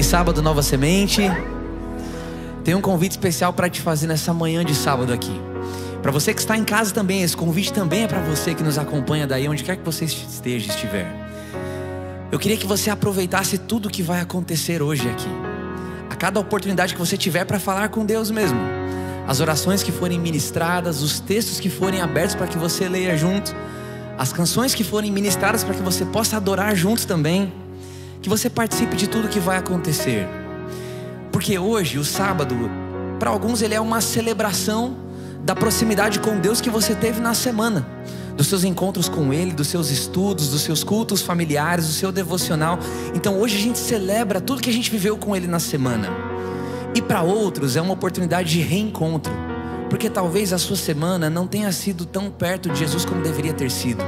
Feliz sábado, Nova Semente. Tem um convite especial para te fazer nessa manhã de sábado aqui. Para você que está em casa também, esse convite também é para você que nos acompanha daí, onde quer que você estiver. Eu queria que você aproveitasse tudo que vai acontecer hoje aqui. A cada oportunidade que você tiver para falar com Deus mesmo. As orações que forem ministradas, os textos que forem abertos para que você leia junto, as canções que forem ministradas para que você possa adorar junto também. Que você participe de tudo que vai acontecer. Porque hoje, o sábado, para alguns ele é uma celebração da proximidade com Deus que você teve na semana, dos seus encontros com Ele, dos seus estudos, dos seus cultos familiares, do seu devocional. Então hoje a gente celebra tudo que a gente viveu com Ele na semana. E para outros é uma oportunidade de reencontro, porque talvez a sua semana não tenha sido tão perto de Jesus como deveria ter sido.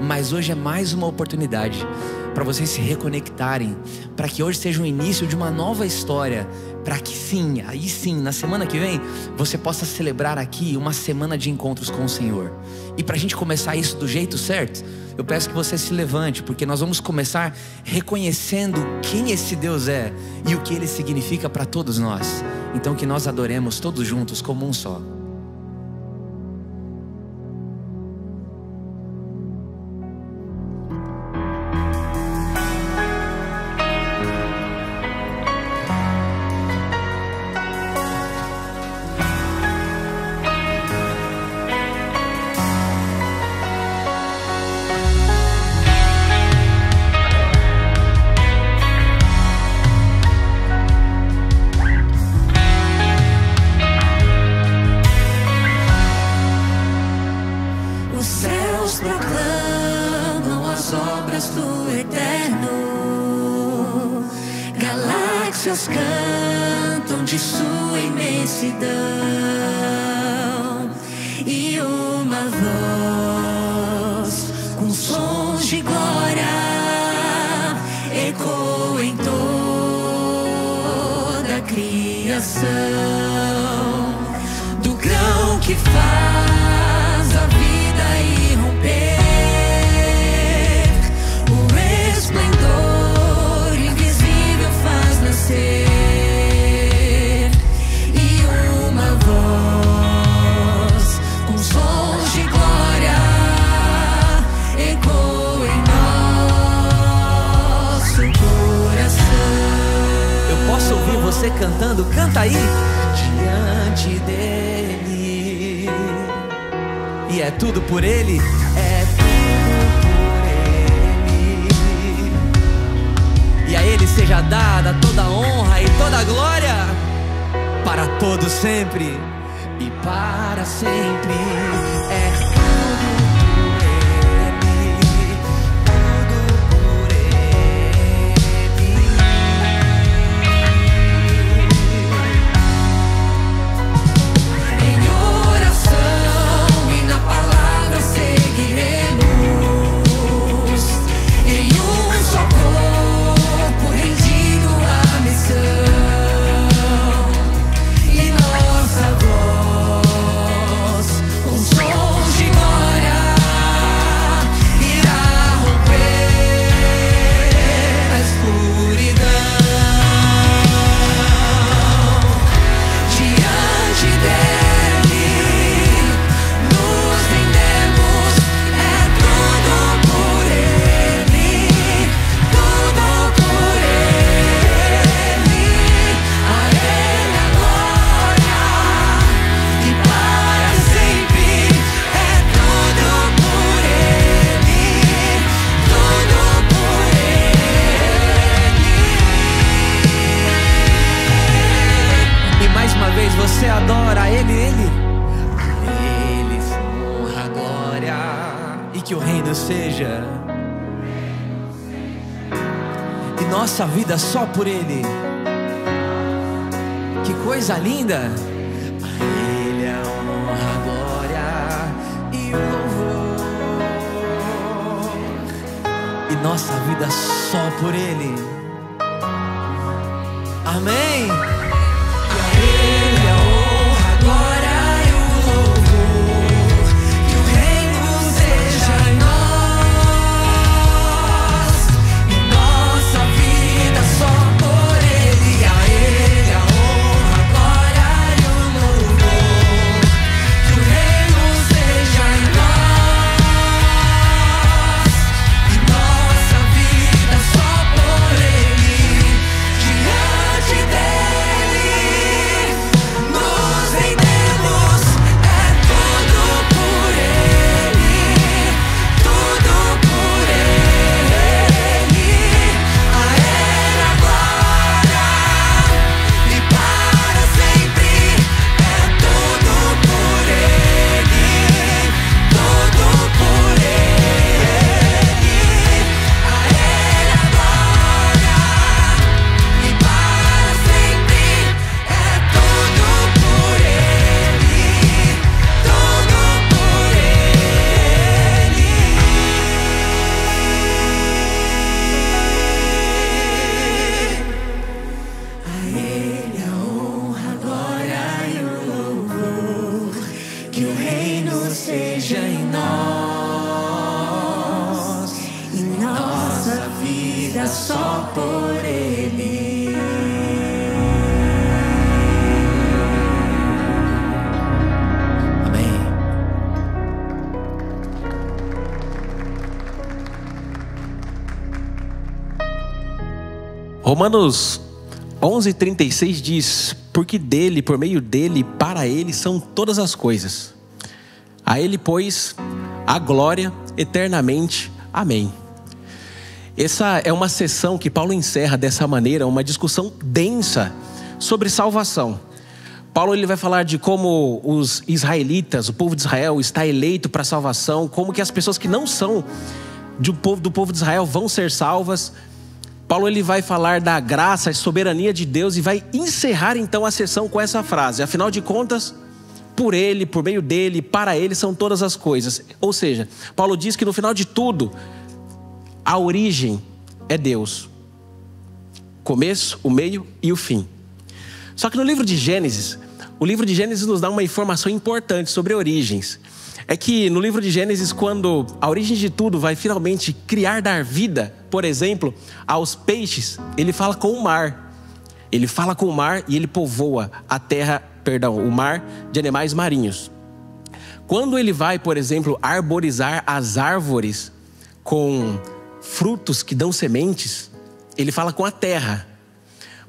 Mas hoje é mais uma oportunidade para vocês se reconectarem, para que hoje seja o início de uma nova história, para que sim, aí sim, na semana que vem, você possa celebrar aqui uma semana de encontros com o Senhor. E para a gente começar isso do jeito certo, eu peço que você se levante, porque nós vamos começar reconhecendo quem esse Deus é e o que Ele significa para todos nós. Então que nós adoremos todos juntos como um só. Cantam de sua imensidão, e uma voz com sons de glória ecoa em toda a criação, do grão que faz a vida irromper, o esplendor invisível faz nascer. Você cantando, canta aí. Diante dele, e é tudo por ele, é tudo por ele. E a ele seja dada toda a honra e toda a glória, para todos sempre e para sempre. É você adora a Ele, a Ele honra, glória, e que o reino seja, e nossa vida só por Ele. Que coisa linda! A Ele a honra, a glória e o louvor, e nossa vida só por Ele. Amém. Nossa vida só por Ele. seja em nós, e nossa vida só por Ele. Amém. Romanos 11:36 diz: porque dele, por meio dele, para ele são todas as coisas. A ele, pois, a glória eternamente. Amém. Essa é uma sessão que Paulo encerra dessa maneira, uma discussão densa sobre salvação. Paulo ele vai falar de como os israelitas, o povo de Israel está eleito para a salvação, como que as pessoas que não são do povo de Israel vão ser salvas. Paulo ele vai falar da graça e soberania de Deus e vai encerrar então a sessão com essa frase: afinal de contas, por ele, por meio dele, para ele são todas as coisas. Ou seja, Paulo diz que no final de tudo, a origem é Deus. Começo, o meio e o fim. Só que no livro de Gênesis, o livro de Gênesis nos dá uma informação importante sobre origens. É que no livro de Gênesis, quando a origem de tudo vai finalmente criar, dar vida, por exemplo, aos peixes, ele fala com o mar. Ele fala com o mar e ele povoa a terra, o mar de animais marinhos. Quando ele vai, por exemplo, arborizar as árvores com frutos que dão sementes, ele fala com a terra.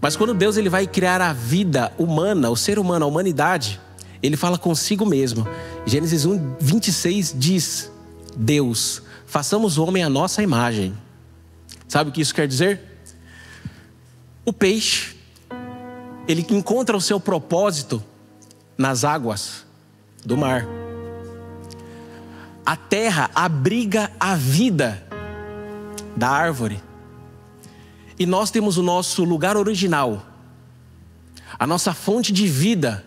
Mas quando Deus ele vai criar a vida humana, o ser humano, a humanidade, ele fala consigo mesmo. Gênesis 1:26 diz: Deus, façamos o homem à nossa imagem. Sabe o que isso quer dizer? O peixe, ele encontra o seu propósito nas águas do mar. A terra abriga a vida da árvore. E nós temos o nosso lugar original, a nossa fonte de vida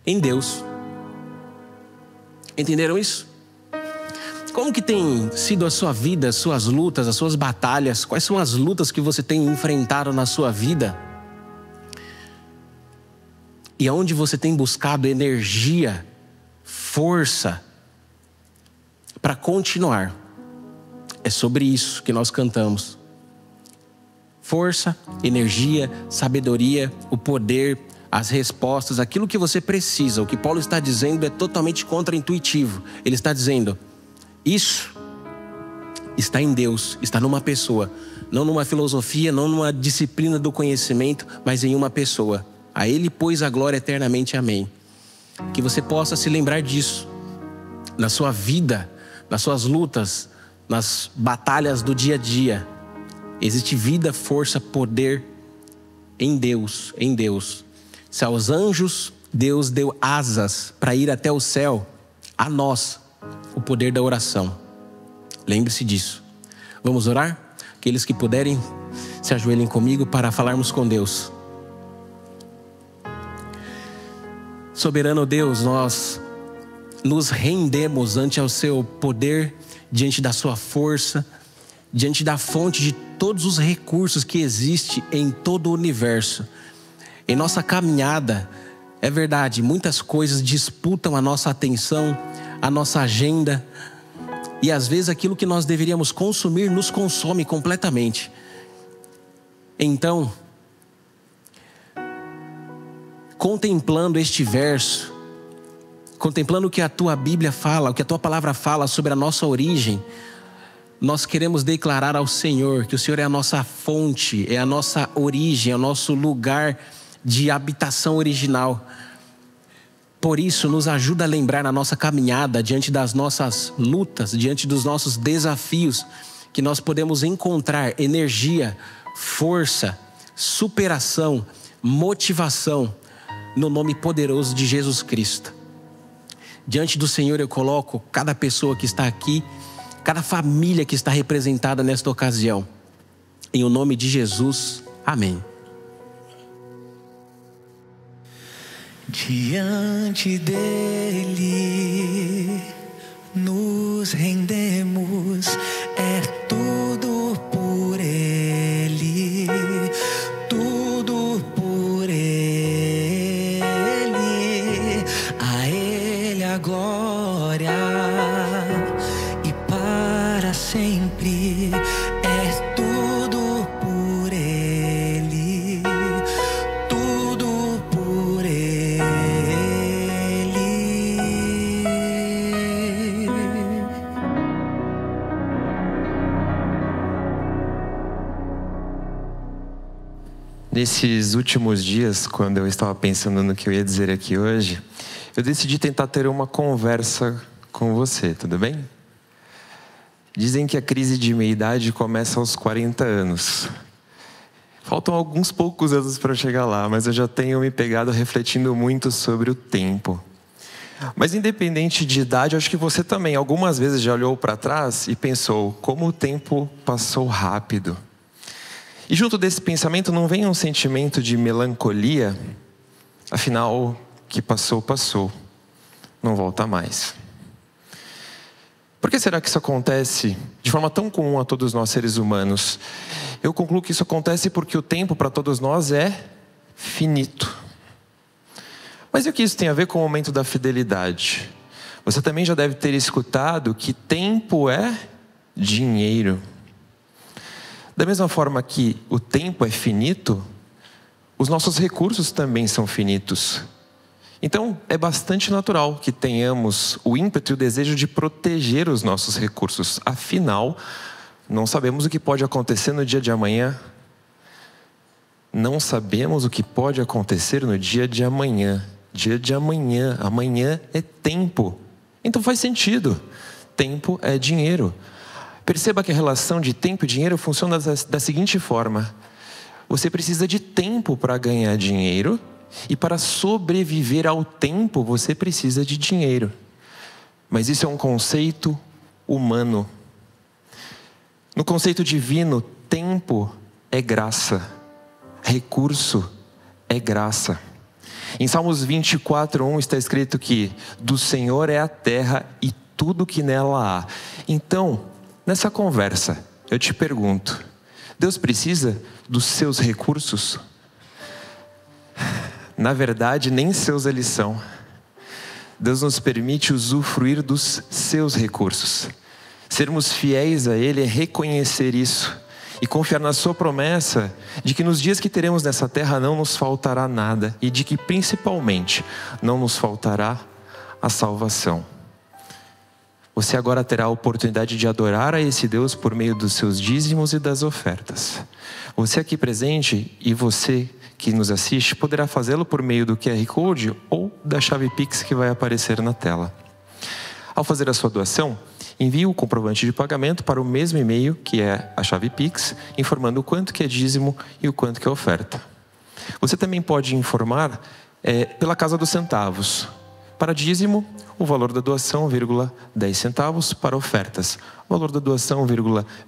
em Deus. Entenderam isso? Como que tem sido a sua vida, as suas lutas, as suas batalhas? Quais são as lutas que você tem enfrentado na sua vida? E aonde você tem buscado energia, força para continuar? É sobre isso que nós cantamos. Força, energia, sabedoria, o poder, as respostas, aquilo que você precisa. O que Paulo está dizendo é totalmente contraintuitivo. Ele está dizendo: isso está em Deus, está numa pessoa. Não numa filosofia, não numa disciplina do conhecimento, mas em uma pessoa. A Ele, pois, a glória eternamente. Amém. Que você possa se lembrar disso na sua vida, nas suas lutas, nas batalhas do dia a dia. Existe vida, força, poder em Deus, em Deus. Se aos anjos Deus deu asas para ir até o céu, a nós o poder da oração. Lembre-se disso. Vamos orar? Aqueles que puderem, se ajoelhem comigo para falarmos com Deus. Soberano Deus, nós nos rendemos ante ao seu poder, diante da sua força, diante da fonte de todos os recursos que existem em todo o universo. Em nossa caminhada, é verdade, muitas coisas disputam a nossa atenção, a nossa agenda, e às vezes aquilo que nós deveríamos consumir nos consome completamente. Então, contemplando este verso, contemplando o que a tua Bíblia fala, o que a tua palavra fala sobre a nossa origem, nós queremos declarar ao Senhor que o Senhor é a nossa fonte, é a nossa origem, é o nosso lugar de habitação original. Por isso, nos ajuda a lembrar na nossa caminhada, diante das nossas lutas, diante dos nossos desafios, que nós podemos encontrar energia, força, superação, motivação, no nome poderoso de Jesus Cristo. Diante do Senhor eu coloco cada pessoa que está aqui, cada família que está representada nesta ocasião. Em o nome de Jesus, amém. Diante dele nos rendemos, é tudo por ele, tudo por ele. A ele a glória, Nesses últimos dias, quando eu estava pensando no que eu ia dizer aqui hoje, eu decidi tentar ter uma conversa com você, tudo bem? Dizem que a crise de meia-idade começa aos 40 anos. Faltam alguns poucos anos para eu chegar lá, mas eu já tenho me pegado refletindo muito sobre o tempo. Mas independente de idade, eu acho que você também algumas vezes já olhou para trás e pensou como o tempo passou rápido. E junto desse pensamento não vem um sentimento de melancolia? Afinal, o que passou, passou. Não volta mais. Por que será que isso acontece de forma tão comum a todos nós seres humanos? Eu concluo que isso acontece porque o tempo para todos nós é finito. Mas e o que isso tem a ver com o aumento da fidelidade? Você também já deve ter escutado que tempo é dinheiro. Da mesma forma que o tempo é finito, os nossos recursos também são finitos. Então, é bastante natural que tenhamos o ímpeto e o desejo de proteger os nossos recursos. Afinal, não sabemos o que pode acontecer no dia de amanhã. Não sabemos o que pode acontecer no dia de amanhã. Dia de amanhã. Amanhã é tempo. Então faz sentido. Tempo é dinheiro. Perceba que a relação de tempo e dinheiro funciona da seguinte forma. Você precisa de tempo para ganhar dinheiro. E para sobreviver ao tempo, você precisa de dinheiro. Mas isso é um conceito humano. No conceito divino, tempo é graça. Recurso é graça. Em Salmos 24:1 está escrito que do Senhor é a terra e tudo que nela há. Então, nessa conversa, eu te pergunto, Deus precisa dos seus recursos? Na verdade, nem seus eles são. Deus nos permite usufruir dos seus recursos. Sermos fiéis a Ele é reconhecer isso e confiar na sua promessa de que nos dias que teremos nessa terra não nos faltará nada e de que principalmente não nos faltará a salvação. Você agora terá a oportunidade de adorar a esse Deus por meio dos seus dízimos e das ofertas. Você aqui presente e você que nos assiste poderá fazê-lo por meio do QR Code ou da chave Pix que vai aparecer na tela. Ao fazer a sua doação, envie o comprovante de pagamento para o mesmo e-mail que é a chave Pix, informando o quanto que é dízimo e o quanto que é oferta. Você também pode informar pela Casa dos Centavos. Para dízimo, o valor da doação, 10 centavos. Para ofertas, o valor da doação,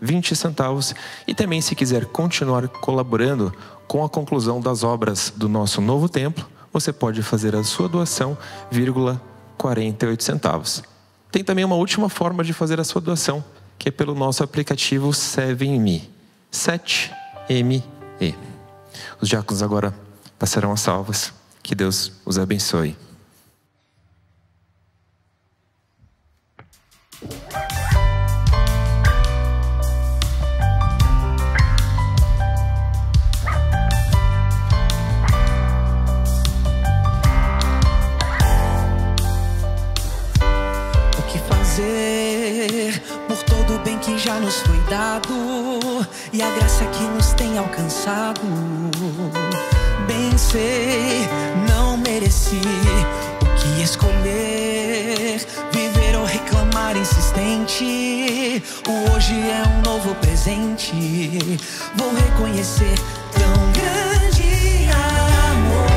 20 centavos. E também, se quiser continuar colaborando com a conclusão das obras do nosso novo templo, você pode fazer a sua doação, 48 centavos. Tem também uma última forma de fazer a sua doação, que é pelo nosso aplicativo 7Me. 7Me. Os diáconos agora passarão as salvas. Que Deus os abençoe. Por todo o bem que já nos foi dado e a graça que nos tem alcançado. Bem sei, não mereci o que escolher, viver ou reclamar insistente. O hoje é um novo presente. Vou reconhecer tão grande amor.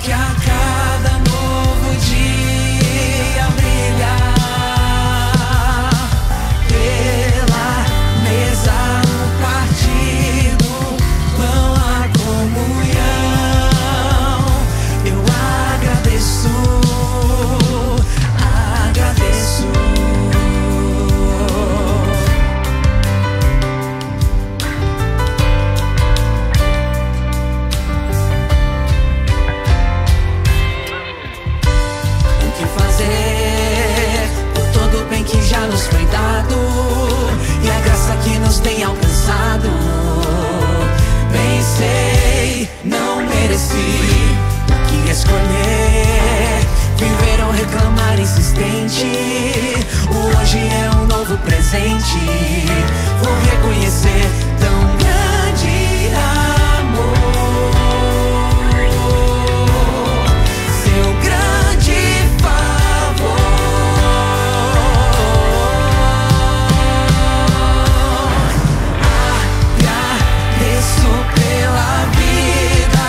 Que a cada novo dia brilha, pela mesa no quarto. ti. Vou reconhecer tão grande amor, seu grande favor. Agradeço pela vida,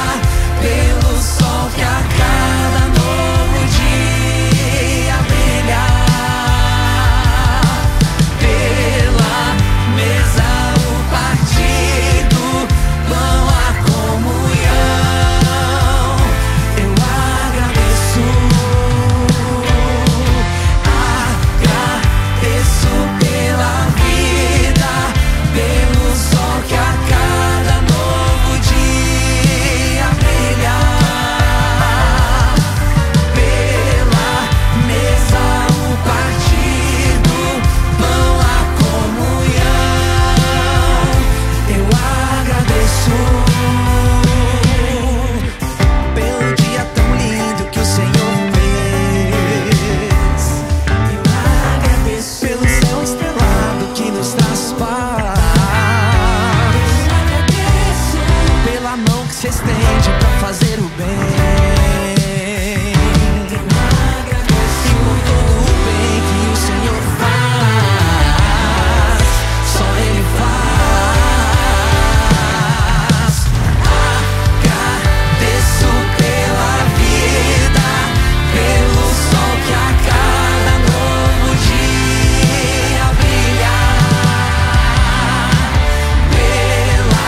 pelo sol que a cada novo dia brilha, pela mesa, o partido, pão, a comunhão. Eu agradeço pela vida, pelo sol que a cada novo dia brilha, pela mesa, o partido, pão, a comunhão. Eu agradeço pelo dia tão lindo que o Senhor fez. Eu agradeço pelo céu estrelado que nos traz paz. Pela mão que se estende pra fazer o bem. E por todo o bem que o Senhor faz, só Ele faz. Agradeço pela vida, pelo sol que a cada novo dia brilha, pela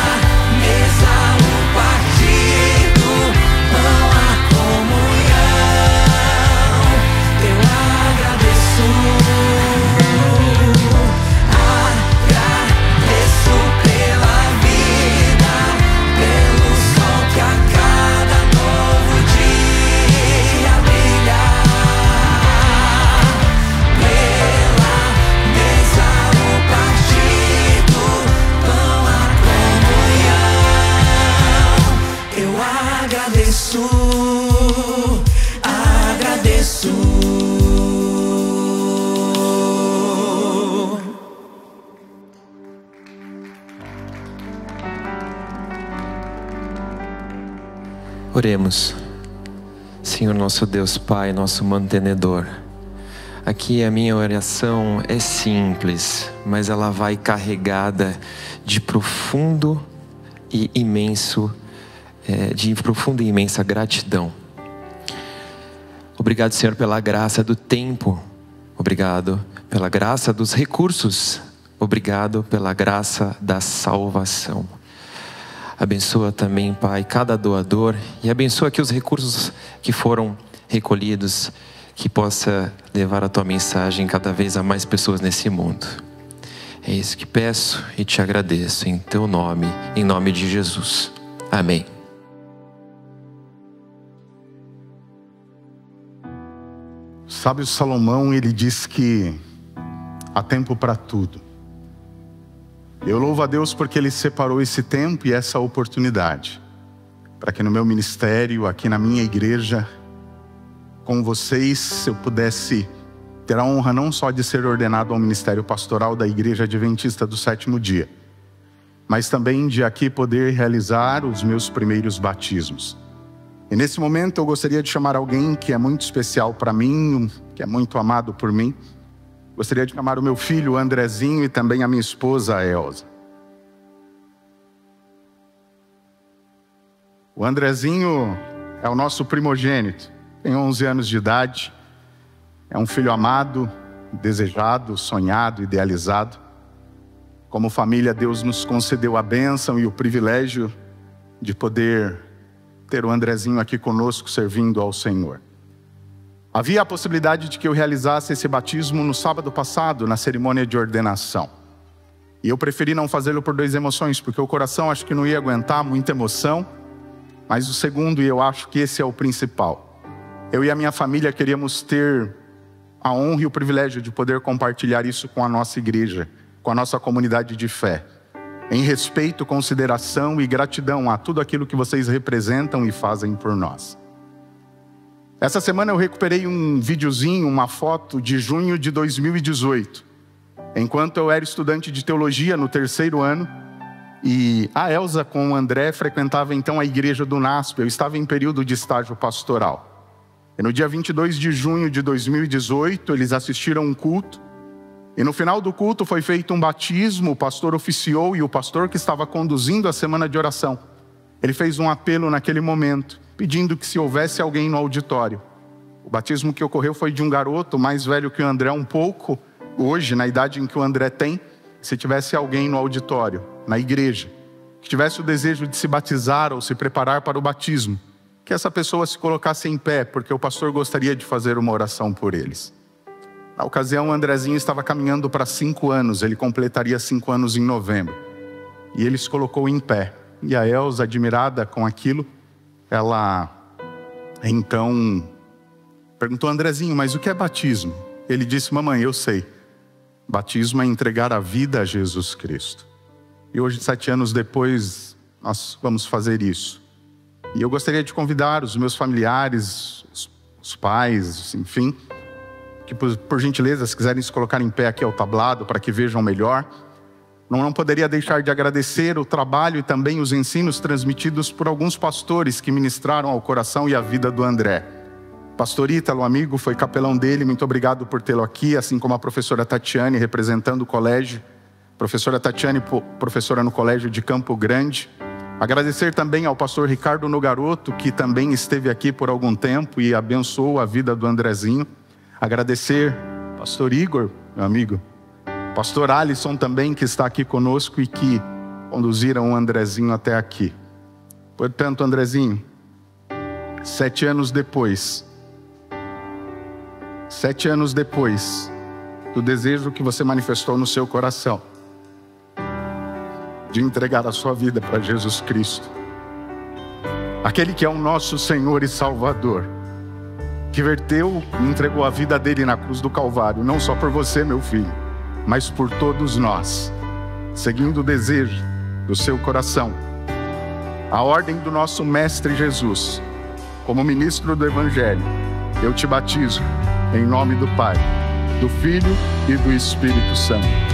mesa, o partido, pão, a comunhão. Eu agradeço pela vida, pelo sol que a cada novo dia brilha, pela mesa, o partido, pão, a comunhão. Eu agradeço. Oremos. Senhor nosso Deus Pai, nosso mantenedor, aqui a minha oração é simples, mas ela vai carregada de profundo e imensa gratidão. Obrigado, Senhor, pela graça do tempo. Obrigado pela graça dos recursos. Obrigado pela graça da salvação. Abençoa também, Pai, cada doador, e abençoa que os recursos que foram recolhidos, que possa levar a Tua mensagem cada vez a mais pessoas nesse mundo. É isso que peço e te agradeço em Teu nome, em nome de Jesus. Amém. O sábio Salomão, ele diz que há tempo para tudo. Eu louvo a Deus porque Ele separou esse tempo e essa oportunidade para que no meu ministério, aqui na minha igreja, com vocês, eu pudesse ter a honra não só de ser ordenado ao ministério pastoral da Igreja Adventista do Sétimo Dia, mas também de aqui poder realizar os meus primeiros batismos. E nesse momento eu gostaria de chamar alguém que é muito especial para mim, que é muito amado por mim. Gostaria de chamar o meu filho Andrezinho e também a minha esposa Elza. O Andrezinho é o nosso primogênito, tem 11 anos de idade, é um filho amado, desejado, sonhado, idealizado. Como família, Deus nos concedeu a bênção e o privilégio de poder ter o Andrezinho aqui conosco servindo ao Senhor. Havia a possibilidade de que eu realizasse esse batismo no sábado passado, na cerimônia de ordenação. E eu preferi não fazê-lo por duas emoções, porque o coração acho que não ia aguentar muita emoção, mas o segundo, e eu acho que esse é o principal. Eu e a minha família queríamos ter a honra e o privilégio de poder compartilhar isso com a nossa igreja, com a nossa comunidade de fé, em respeito, consideração e gratidão a tudo aquilo que vocês representam e fazem por nós. Essa semana eu recuperei um videozinho, uma foto de junho de 2018, enquanto eu era estudante de teologia no 3º ano, e a Elza com o André frequentava então a igreja do NASP. Eu estava em período de estágio pastoral. E no dia 22 de junho de 2018, eles assistiram um culto. E no final do culto foi feito um batismo, o pastor oficiou e o pastor que estava conduzindo a semana de oração, ele fez um apelo naquele momento, pedindo que se houvesse alguém no auditório. O batismo que ocorreu foi de um garoto mais velho que o André um pouco, hoje, na idade em que o André tem. Se tivesse alguém no auditório, na igreja, que tivesse o desejo de se batizar ou se preparar para o batismo, que essa pessoa se colocasse em pé, porque o pastor gostaria de fazer uma oração por eles. Na ocasião, o Andrezinho estava caminhando para 5 anos, ele completaria 5 anos em novembro. E ele se colocou em pé. E a Elza, admirada com aquilo, ela então perguntou: Andrezinho, mas o que é batismo? Ele disse: mamãe, eu sei. Batismo é entregar a vida a Jesus Cristo. E hoje, 7 anos depois, nós vamos fazer isso. E eu gostaria de convidar os meus familiares, os pais, enfim, que por gentileza, se quiserem se colocar em pé aqui ao tablado para que vejam melhor. Não poderia deixar de agradecer o trabalho e também os ensinos transmitidos por alguns pastores que ministraram ao coração e à vida do André. Pastor Ítalo, amigo, foi capelão dele, muito obrigado por tê-lo aqui, assim como a professora Tatiane, representando o colégio. Professora Tatiane, professora no colégio de Campo Grande. Agradecer também ao pastor Ricardo Nogaroto, que também esteve aqui por algum tempo e abençoou a vida do Andrezinho. Agradecer pastor Igor, meu amigo, pastor Alisson também, que está aqui conosco e que conduziram o Andrezinho até aqui. Portanto, Andrezinho, 7 anos depois do desejo que você manifestou no seu coração de entregar a sua vida para Jesus Cristo, aquele que é o nosso Senhor e Salvador, que verteu e entregou a vida dele na cruz do Calvário, não só por você, meu filho, mas por todos nós, seguindo o desejo do seu coração, a ordem do nosso Mestre Jesus, como ministro do Evangelho, eu te batizo em nome do Pai, do Filho e do Espírito Santo.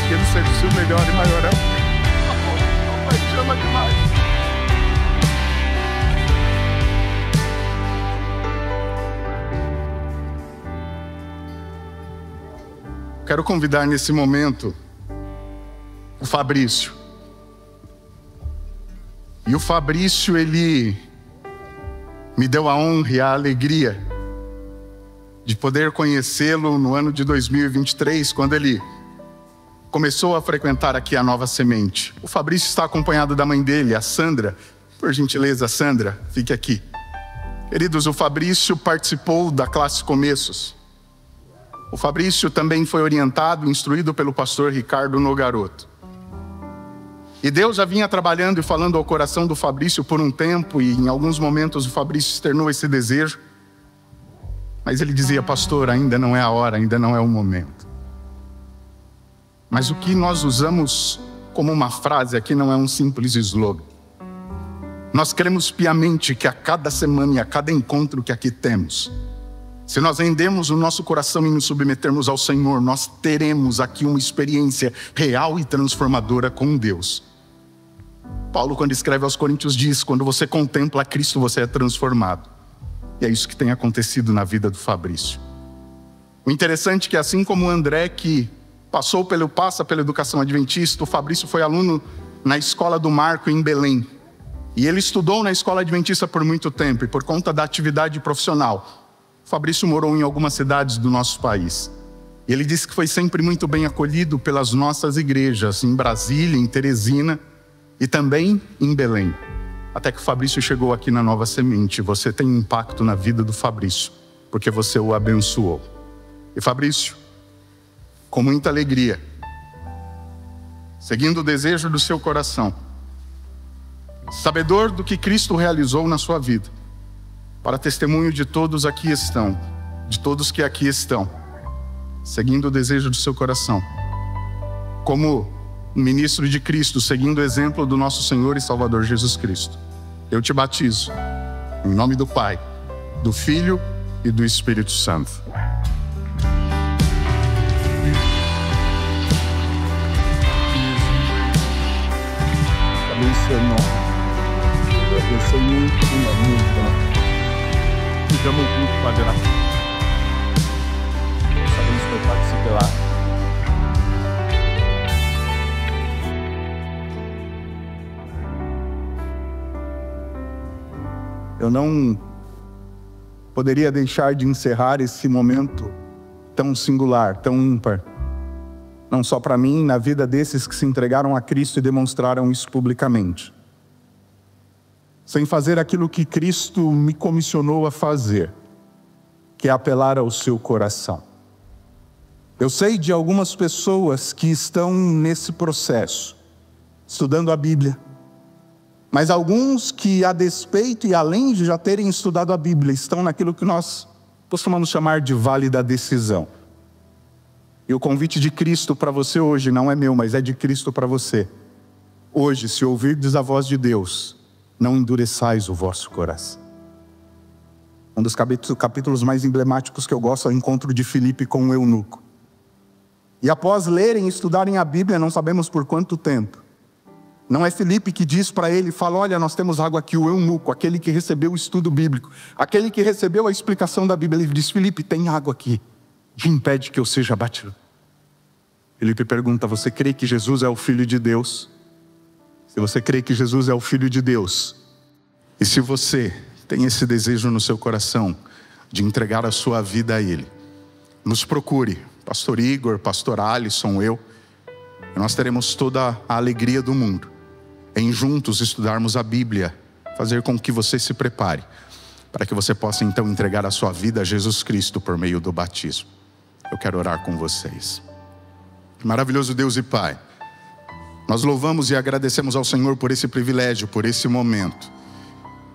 Que ele seja o melhor e maior é o Pai te ama demais. Quero convidar nesse momento o Fabrício. E o Fabrício, ele me deu a honra e a alegria de poder conhecê-lo no ano de 2023, quando ele começou a frequentar aqui a Nova Semente. O Fabrício está acompanhado da mãe dele, a Sandra. Por gentileza, Sandra, fique aqui. Queridos, o Fabrício participou da classe Começos. O Fabrício também foi orientado e instruído pelo pastor Ricardo Nogaroto. E Deus já vinha trabalhando e falando ao coração do Fabrício por um tempo, e em alguns momentos o Fabrício externou esse desejo. Mas ele dizia: pastor, ainda não é a hora, ainda não é o momento. Mas o que nós usamos como uma frase aqui não é um simples slogan. Nós queremos piamente que a cada semana e a cada encontro que aqui temos, se nós rendemos o nosso coração e nos submetermos ao Senhor, nós teremos aqui uma experiência real e transformadora com Deus. Paulo, quando escreve aos Coríntios, diz: quando você contempla Cristo, você é transformado. E é isso que tem acontecido na vida do Fabrício. O interessante é que, assim como o André, que passa pela educação adventista, o Fabrício foi aluno na escola do Marco em Belém. E ele estudou na escola adventista por muito tempo, e por conta da atividade profissional, o Fabrício morou em algumas cidades do nosso país. E ele disse que foi sempre muito bem acolhido pelas nossas igrejas, em Brasília, em Teresina e também em Belém. Até que o Fabrício chegou aqui na Nova Semente. Você tem um impacto na vida do Fabrício, porque você o abençoou. E Fabrício, com muita alegria, seguindo o desejo do seu coração, sabedor do que Cristo realizou na sua vida, para testemunho de todos aqui estão, de todos que aqui estão, seguindo o desejo do seu coração, como ministro de Cristo, seguindo o exemplo do nosso Senhor e Salvador Jesus Cristo, eu te batizo em nome do Pai, do Filho e do Espírito Santo. Abençoe muito, ficamos muito quadrados. Sabemos que eu participe lá. Eu não poderia deixar de encerrar esse momento tão singular, tão ímpar. Não só para mim, na vida desses que se entregaram a Cristo e demonstraram isso publicamente. Sem fazer aquilo que Cristo me comissionou a fazer, que é apelar ao seu coração. Eu sei de algumas pessoas que estão nesse processo, estudando a Bíblia. Mas alguns que, a despeito e além de já terem estudado a Bíblia, estão naquilo que nós costumamos chamar de vale da decisão. E o convite de Cristo para você hoje não é meu, mas é de Cristo para você. Hoje, se ouvirdes a voz de Deus, não endureçais o vosso coração. Um dos capítulos mais emblemáticos que eu gosto é o encontro de Filipe com o eunuco. E após lerem e estudarem a Bíblia, não sabemos por quanto tempo, não é Filipe que diz para ele, fala, olha, nós temos água aqui, o eunuco, aquele que recebeu o estudo bíblico, aquele que recebeu a explicação da Bíblia, ele diz, Filipe, tem água aqui, que impede que eu seja batido. Filipe pergunta, você crê que Jesus é o Filho de Deus? Se você crê que Jesus é o Filho de Deus, e se você tem esse desejo no seu coração de entregar a sua vida a Ele, nos procure, Pastor Igor, Pastor Alisson, eu, e nós teremos toda a alegria do mundo em juntos estudarmos a Bíblia, fazer com que você se prepare, para que você possa então entregar a sua vida a Jesus Cristo por meio do batismo. Eu quero orar com vocês. Maravilhoso Deus e Pai, nós louvamos e agradecemos ao Senhor por esse privilégio, por esse momento.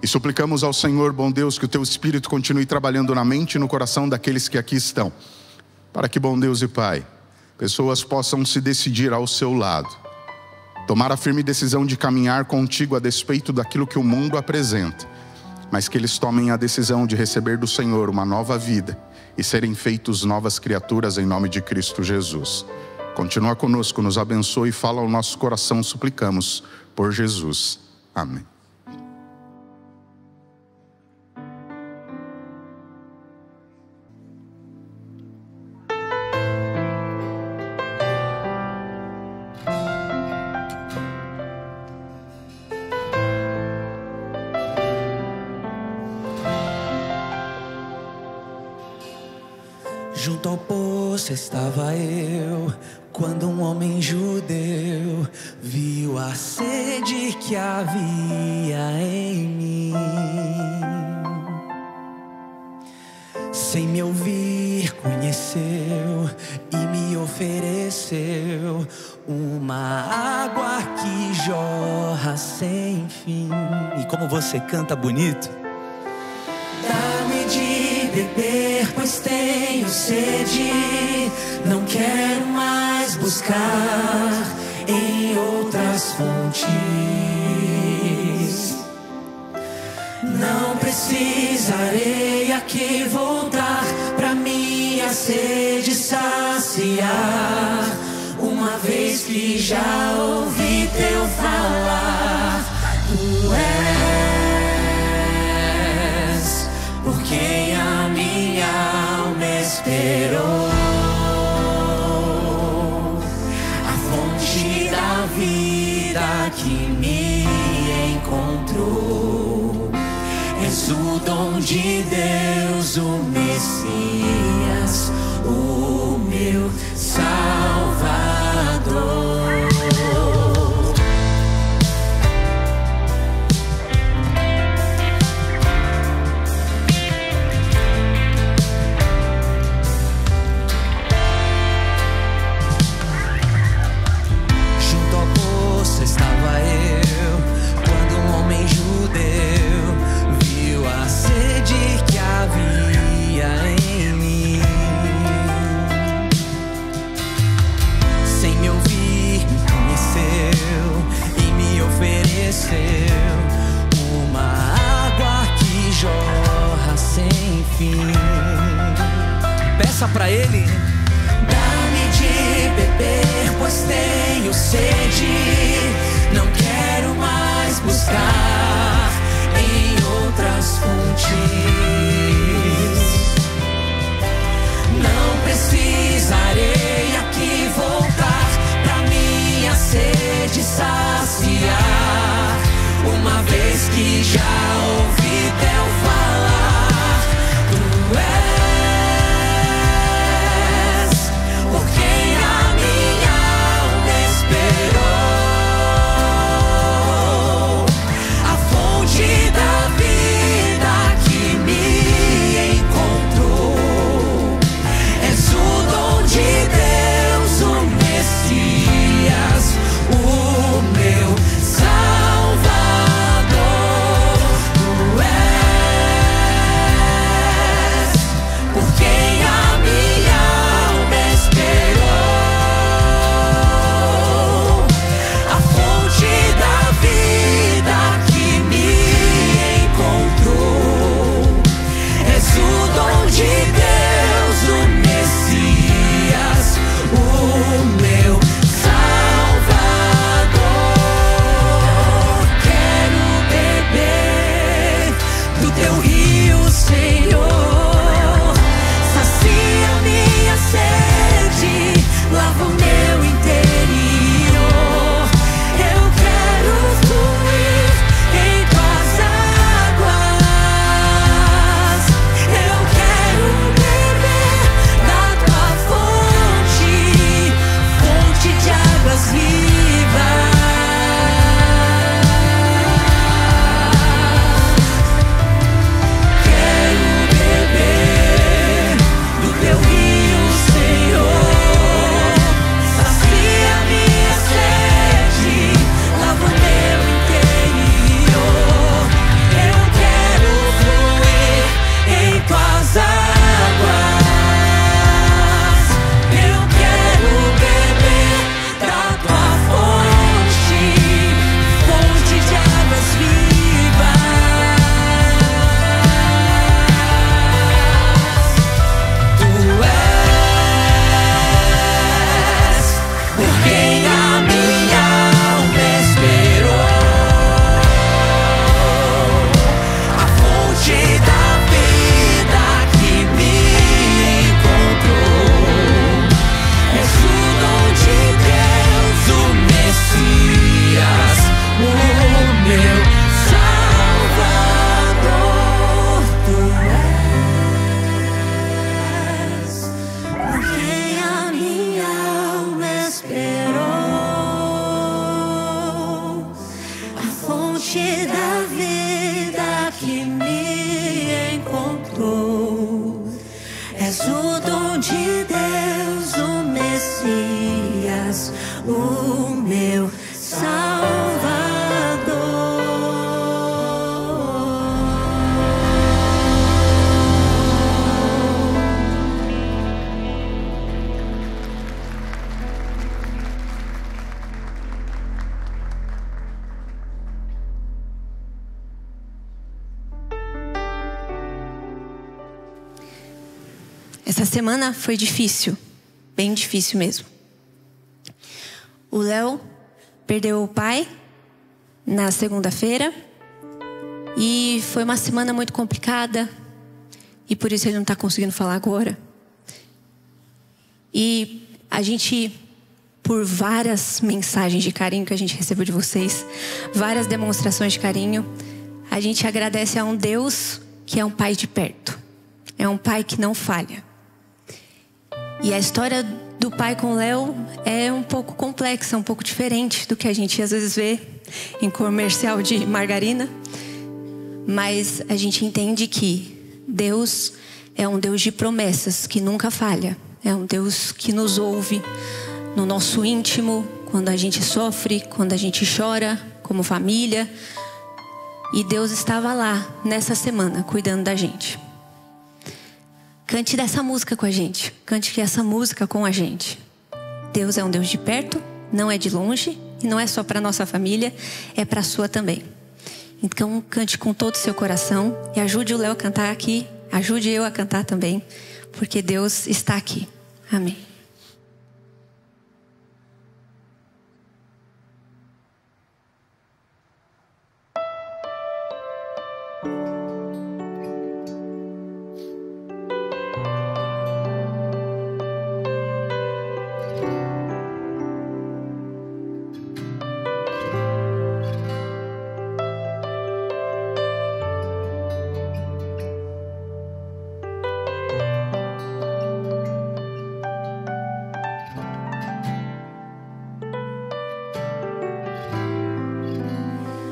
E suplicamos ao Senhor, bom Deus, que o Teu Espírito continue trabalhando na mente e no coração daqueles que aqui estão, para que, bom Deus e Pai, pessoas possam se decidir ao seu lado, tomar a firme decisão de caminhar contigo a despeito daquilo que o mundo apresenta, mas que eles tomem a decisão de receber do Senhor uma nova vida e serem feitos novas criaturas em nome de Cristo Jesus. Continua conosco, nos abençoe e fala ao nosso coração, suplicamos por Jesus. Amém. Junto ao poço estava eu, quando um homem judeu viu a sede que havia em mim. Sem me ouvir, conheceu e me ofereceu uma água que jorra sem fim. E como você canta bonito. Dá-me de beber, pois tenho sede. Não quero mais buscar em outras fontes. Não precisarei aqui voltar pra minha sede saciar, uma vez que já ouvi teu falar. Tu és por quem a minha alma esperou, a fonte da vida que me encontrou. És o dom de Deus, o Messias, o meu Salvador. graça pra Ele. Dá-me de beber, pois tenho sede. Não quero mais buscar em outras fontes. Não precisarei aqui voltar pra minha sede saciar, uma vez que já ouvi teu falar. Tu és por quem a minha alma esperou, a fonte da vida que me encontrou. És o dom de Deus, o Messias, o meu Salvador. Tu és por quem a minha alma esperou, a fonte da vida que me encontrou. És o dom de Deus, o Messias, o meu Salvador. Quero beber do teu rio, Senhor. Sacia minha sede, lava o meu interior. Eu quero fluir em tuas águas. Eu quero beber da tua fonte, fonte de águas vivas. Quero beber do teu rio, Senhor. Sacia minha sede, lava o meu interior. Eu quero fluir em tuas águas. Eu quero beber da tua fonte, fonte de águas vivas. Tu és por quem a minha alma esperou, a fonte da vida que me encontrou. És o dom de Deus, o Messias, o meu Salvador. Tu és por quem a minha alma esperou, a fonte da vida que me encontrou. És o dom de Deus, o Messias, o meu Essa semana foi difícil, bem difícil mesmo. O Léo perdeu o pai na segunda-feira e foi uma semana muito complicada e por isso ele não está conseguindo falar agora. E a gente, por várias mensagens de carinho que a gente recebeu de vocês, várias demonstrações de carinho, a gente agradece a um Deus que é um pai de perto, é um pai que não falha. E a história do pai com o Léo é um pouco complexa, um pouco diferente do que a gente às vezes vê em comercial de margarina. Mas a gente entende que Deus é um Deus de promessas, que nunca falha. É um Deus que nos ouve no nosso íntimo, quando a gente sofre, quando a gente chora, como família. E Deus estava lá, nessa semana, cuidando da gente. Cante dessa música com a gente. Cante essa música com a gente. Deus é um Deus de perto, não é de longe. E não é só para a nossa família, é para a sua também. Então cante com todo o seu coração. E ajude o Léo a cantar aqui Ajude eu a cantar também, porque Deus está aqui. Amém.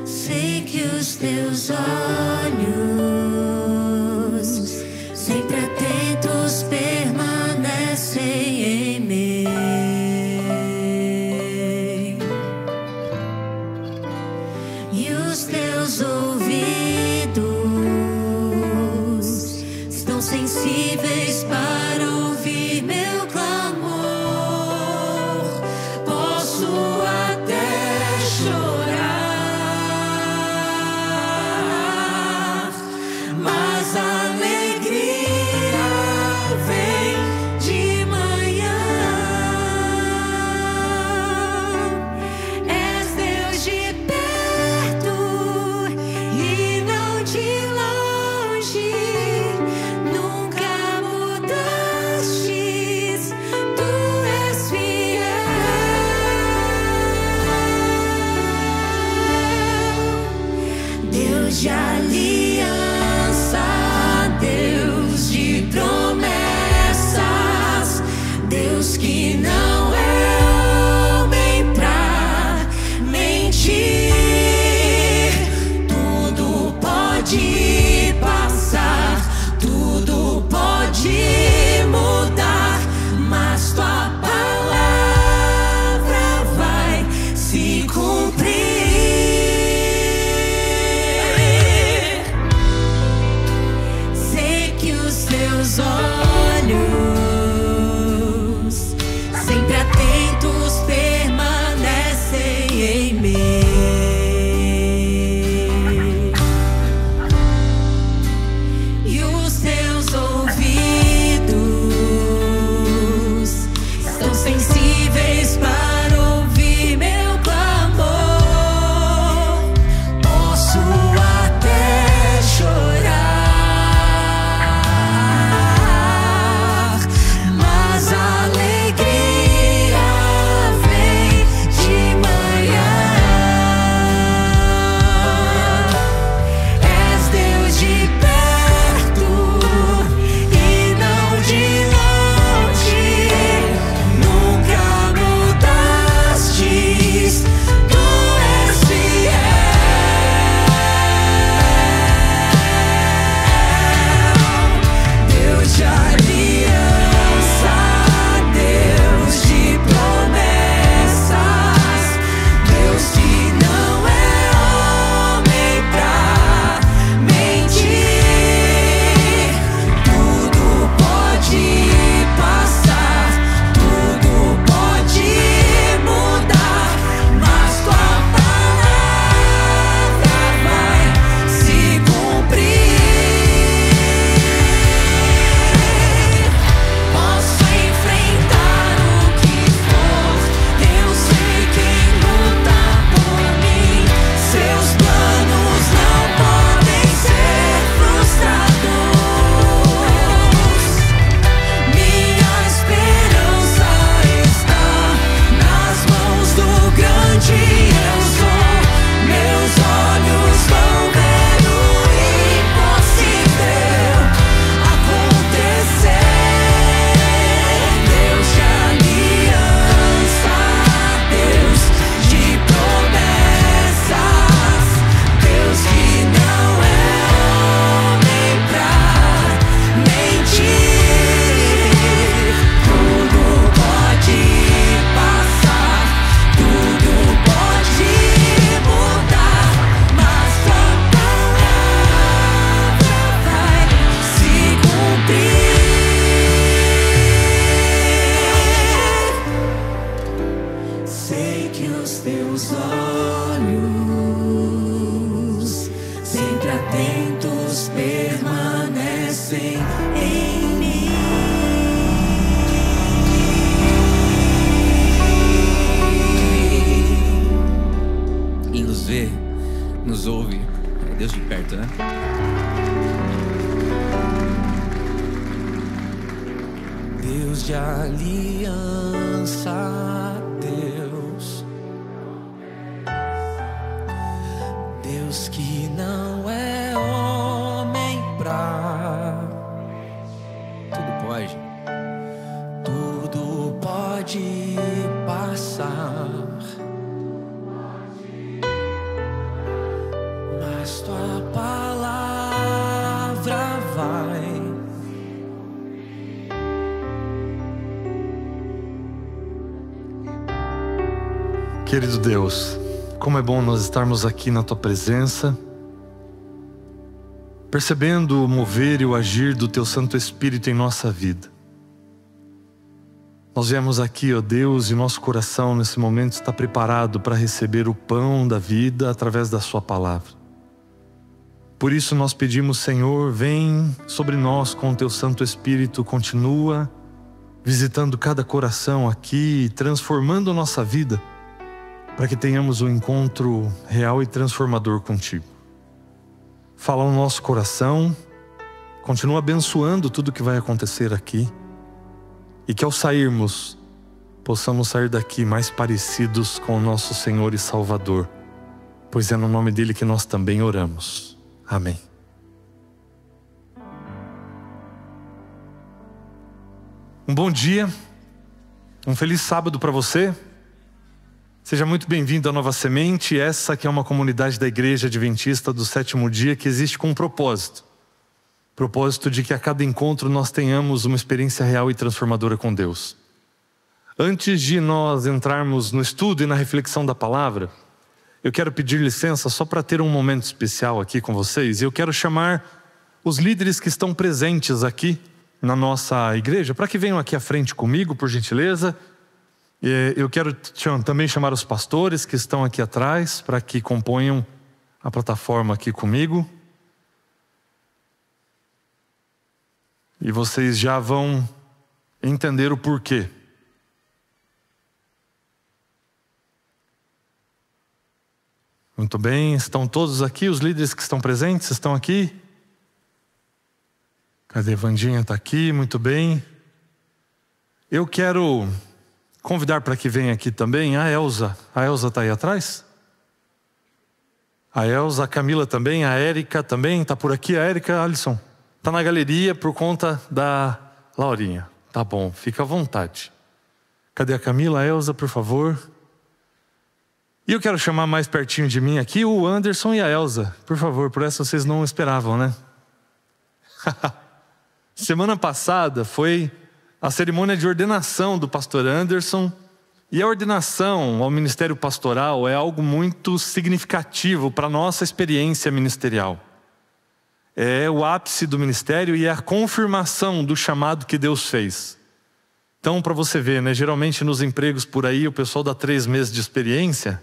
Sei que os teus olhos, sempre atentos, permanecem em mim. E os teus ouvidos estão sensíveis para ouvir meu clamor. Posso até chorar, mas a alegria vem de manhã. És Deus de perto e não de longe. Nunca mudaste, Deus de aliança, Deus. Deus que não é homem pra... Tudo pode. Tudo pode passar, mas tua palavra vai. Querido Deus, como é bom nós estarmos aqui na tua presença, percebendo o mover e o agir do teu Santo Espírito em nossa vida. Nós viemos aqui, ó Deus, e nosso coração nesse momento está preparado para receber o pão da vida através da sua palavra. Por isso nós pedimos, Senhor, vem sobre nós com o teu Santo Espírito, continua visitando cada coração aqui, transformando nossa vida, para que tenhamos um encontro real e transformador contigo. Fala no nosso coração, continua abençoando tudo que vai acontecer aqui, e que ao sairmos, possamos sair daqui mais parecidos com o nosso Senhor e Salvador, pois é no nome dele que nós também oramos. Amém. Um bom dia, um feliz sábado para você. Seja muito bem-vindo à Nova Semente, essa que é uma comunidade da Igreja Adventista do Sétimo Dia que existe com um propósito. Propósito de que a cada encontro nós tenhamos uma experiência real e transformadora com Deus. Antes de nós entrarmos no estudo e na reflexão da palavra, eu quero pedir licença só para ter um momento especial aqui com vocês. Eu quero chamar os líderes que estão presentes aqui na nossa igreja para que venham aqui à frente comigo, por gentileza. Eu quero também chamar os pastores que estão aqui atrás para que componham a plataforma aqui comigo. E vocês já vão entender o porquê. Muito bem, estão todos aqui, os líderes que estão presentes estão aqui? Cadê? Vandinha está aqui, muito bem. Eu quero convidar para que venha aqui também a Elza. A Elza está aí atrás? A Elza, a Camila também, a Érica também, está por aqui. A Érica, Alisson, está na galeria por conta da Laurinha. Tá bom, fica à vontade. Cadê a Camila? A Elza, por favor. E eu quero chamar mais pertinho de mim aqui o Anderson e a Elza. Por favor, por essa vocês não esperavam, né? Semana passada foi a cerimônia de ordenação do pastor Anderson. E a ordenação ao ministério pastoral é algo muito significativo para a nossa experiência ministerial. É o ápice do ministério e é a confirmação do chamado que Deus fez. Então, para você ver, né, geralmente nos empregos por aí o pessoal dá 3 meses de experiência.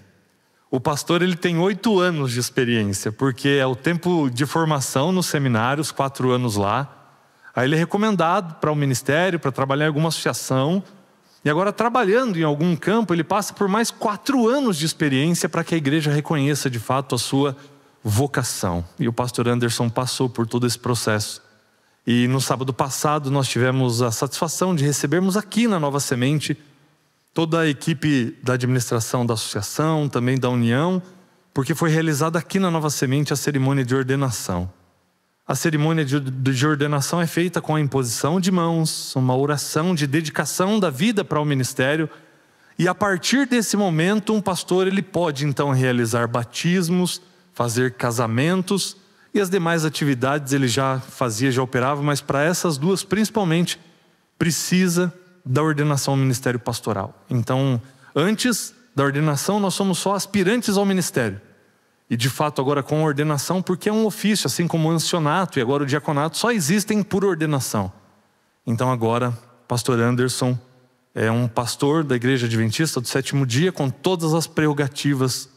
O pastor ele tem 8 anos de experiência, porque é o tempo de formação nos seminários, 4 anos lá. Aí ele é recomendado para o ministério, para trabalhar em alguma associação. E agora, trabalhando em algum campo, ele passa por mais 4 anos de experiência para que a igreja reconheça de fato a sua vocação. E o pastor Anderson passou por todo esse processo. E no sábado passado nós tivemos a satisfação de recebermos aqui na Nova Semente toda a equipe da administração da associação, também da União, porque foi realizada aqui na Nova Semente a cerimônia de ordenação. A cerimônia de ordenação é feita com a imposição de mãos, uma oração de dedicação da vida para o ministério. E a partir desse momento, um pastor ele pode então realizar batismos, fazer casamentos e as demais atividades ele já fazia, já operava, mas para essas duas principalmente precisa da ordenação ao ministério pastoral. Então, antes da ordenação nós somos só aspirantes ao ministério. E de fato agora com a ordenação, porque é um ofício, assim como o ancianato e agora o diaconato, só existem por ordenação. Então agora, pastor Anderson é um pastor da Igreja Adventista do Sétimo Dia com todas as prerrogativas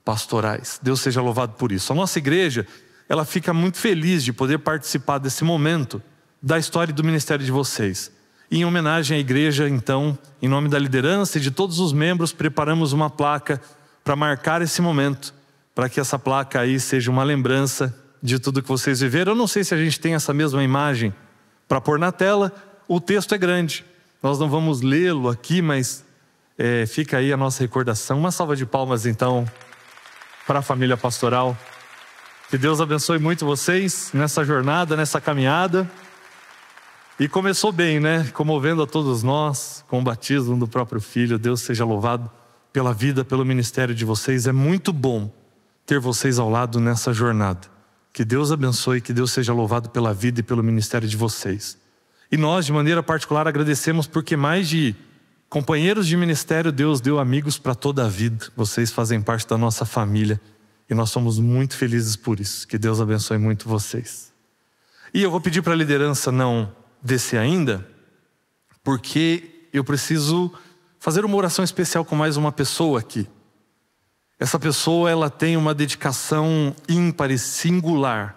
pastorais. Deus seja louvado por isso. A nossa igreja, ela fica muito feliz de poder participar desse momento da história do ministério de vocês. E em homenagem à igreja, então, em nome da liderança e de todos os membros, preparamos uma placa para marcar esse momento, para que essa placa aí seja uma lembrança de tudo que vocês viveram. Eu não sei se a gente tem essa mesma imagem para pôr na tela. O texto é grande, Nós não vamos lê-lo aqui, mas fica aí a nossa recordação. Uma salva de palmas, então, para a família pastoral. Que Deus abençoe muito vocês nessa jornada, nessa caminhada. E começou bem, né? Comovendo a todos nós, com o batismo do próprio Filho. Deus seja louvado pela vida, pelo ministério de vocês. É muito bom ter vocês ao lado nessa jornada. Que Deus abençoe, que Deus seja louvado pela vida e pelo ministério de vocês. E nós, de maneira particular, agradecemos porque mais de companheiros de ministério, Deus deu amigos para toda a vida. Vocês fazem parte da nossa família e nós somos muito felizes por isso. Que Deus abençoe muito vocês. E eu vou pedir para a liderança não descer ainda, porque eu preciso fazer uma oração especial com mais uma pessoa aqui. Essa pessoa, ela tem uma dedicação ímpar e singular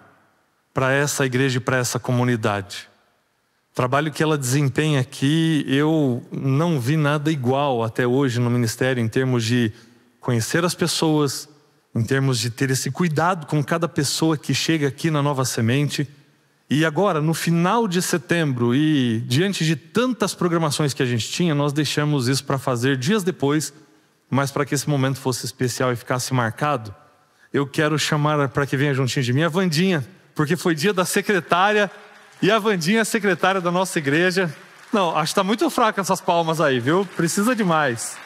para essa igreja e para essa comunidade. O trabalho que ela desempenha aqui, eu não vi nada igual até hoje no ministério, em termos de conhecer as pessoas, em termos de ter esse cuidado com cada pessoa que chega aqui na Nova Semente. E agora, no final de setembro, e diante de tantas programações que a gente tinha, nós deixamos isso para fazer dias depois, mas para que esse momento fosse especial e ficasse marcado, eu quero chamar para que venha juntinho de mim a Vandinha, porque foi dia da secretária, e a Vandinha é secretária da nossa igreja. Não, acho que está muito fraca essas palmas aí, viu? Precisa de mais.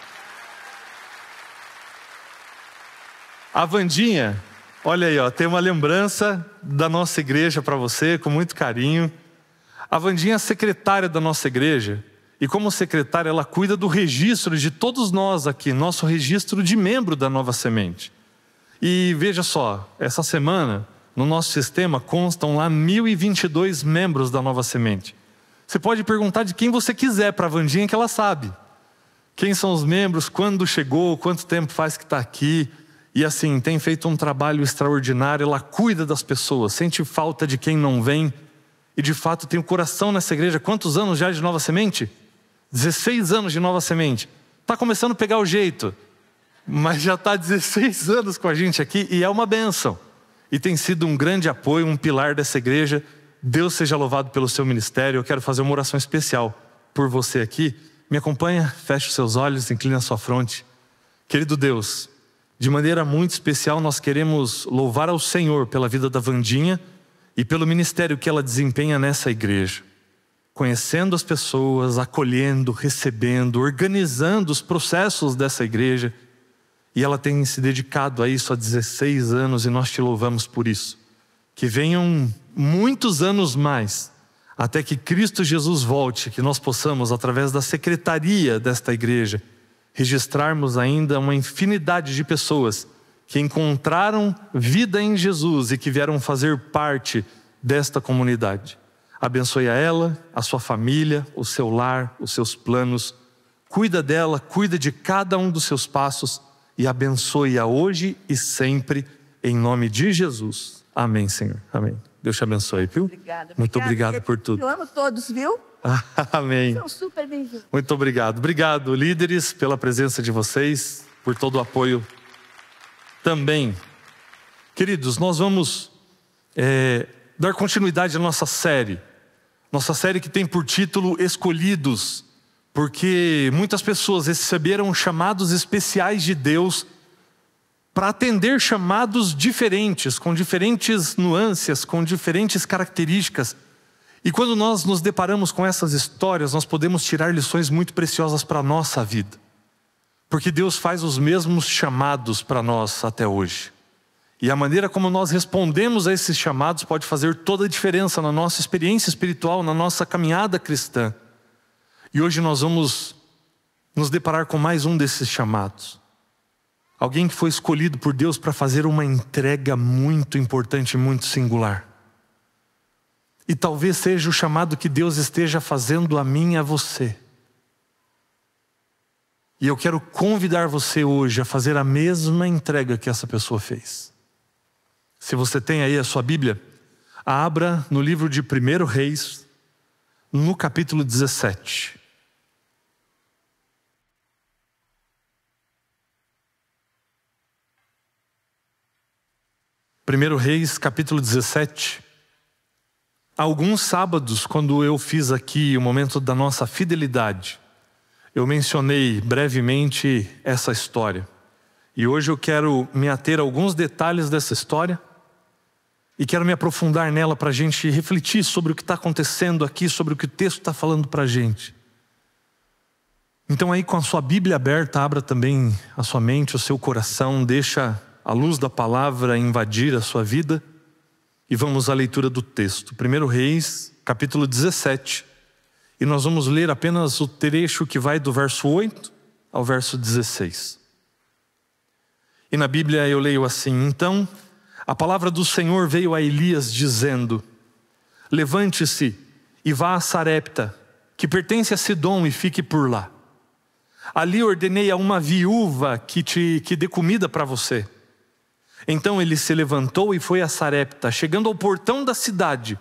A Vandinha, olha aí, ó, tem uma lembrança da nossa igreja para você, com muito carinho. A Vandinha é secretária da nossa igreja, e como secretária ela cuida do registro de todos nós aqui, nosso registro de membro da Nova Semente. E veja só, essa semana, no nosso sistema, constam lá 1.022 membros da Nova Semente. Você pode perguntar de quem você quiser para a Vandinha, que ela sabe. Quem são os membros, quando chegou, quanto tempo faz que está aqui. E assim, tem feito um trabalho extraordinário, ela cuida das pessoas, sente falta de quem não vem. E de fato tem o coração nessa igreja. Quantos anos já de Nova Semente? 16 anos de Nova Semente. Está começando a pegar o jeito, mas já está 16 anos com a gente aqui e é uma bênção. E tem sido um grande apoio, um pilar dessa igreja. Deus seja louvado pelo seu ministério. Eu quero fazer uma oração especial por você aqui. Me acompanha, feche os seus olhos, inclina a sua fronte. Querido Deus, de maneira muito especial nós queremos louvar ao Senhor pela vida da Vandinha e pelo ministério que ela desempenha nessa igreja. Conhecendo as pessoas, acolhendo, recebendo, organizando os processos dessa igreja. E ela tem se dedicado a isso há 16 anos e nós te louvamos por isso. Que venham muitos anos mais, até que Cristo Jesus volte, que nós possamos, através da secretaria desta igreja, registrarmos ainda uma infinidade de pessoas que encontraram vida em Jesus e que vieram fazer parte desta comunidade. Abençoe a ela, a sua família, o seu lar, os seus planos. Cuida dela, cuida de cada um dos seus passos e abençoe-a hoje e sempre, em nome de Jesus. Amém, Senhor. Amém. Deus te abençoe, viu? Obrigada. Muito obrigado por tudo. Eu amo todos, viu? Amém. São super bem-vindos. Muito obrigado. Obrigado, líderes, pela presença de vocês, por todo o apoio também. Queridos, nós vamos dar continuidade à nossa série. Nossa série que tem por título Escolhidos, porque muitas pessoas receberam chamados especiais de Deus para atender chamados diferentes, com diferentes nuances, com diferentes características. E quando nós nos deparamos com essas histórias, nós podemos tirar lições muito preciosas para a nossa vida. Porque Deus faz os mesmos chamados para nós até hoje. E a maneira como nós respondemos a esses chamados pode fazer toda a diferença na nossa experiência espiritual, na nossa caminhada cristã. E hoje nós vamos nos deparar com mais um desses chamados. Alguém que foi escolhido por Deus para fazer uma entrega muito importante, muito singular. E talvez seja o chamado que Deus esteja fazendo a mim e a você. E eu quero convidar você hoje a fazer a mesma entrega que essa pessoa fez. Se você tem aí a sua Bíblia, abra no livro de 1 Reis, no capítulo 17. Primeiro Reis, capítulo 17. Há alguns sábados, quando eu fiz aqui o momento da nossa fidelidade, eu mencionei brevemente essa história. E hoje eu quero me ater a alguns detalhes dessa história e quero me aprofundar nela para a gente refletir sobre o que está acontecendo aqui, sobre o que o texto está falando para a gente. Então aí, com a sua Bíblia aberta, abra também a sua mente, o seu coração, deixa a luz da palavra invadir a sua vida e vamos à leitura do texto. 1 Reis, capítulo 17. E nós vamos ler apenas o trecho que vai do verso 8 ao verso 16. E na Bíblia eu leio assim: Então a palavra do Senhor veio a Elias dizendo: Levante-se e vá a Sarepta, que pertence a Sidom, e fique por lá. Ali ordenei a uma viúva que dê comida para você. Então ele se levantou e foi a Sarepta. Chegando ao portão da cidade,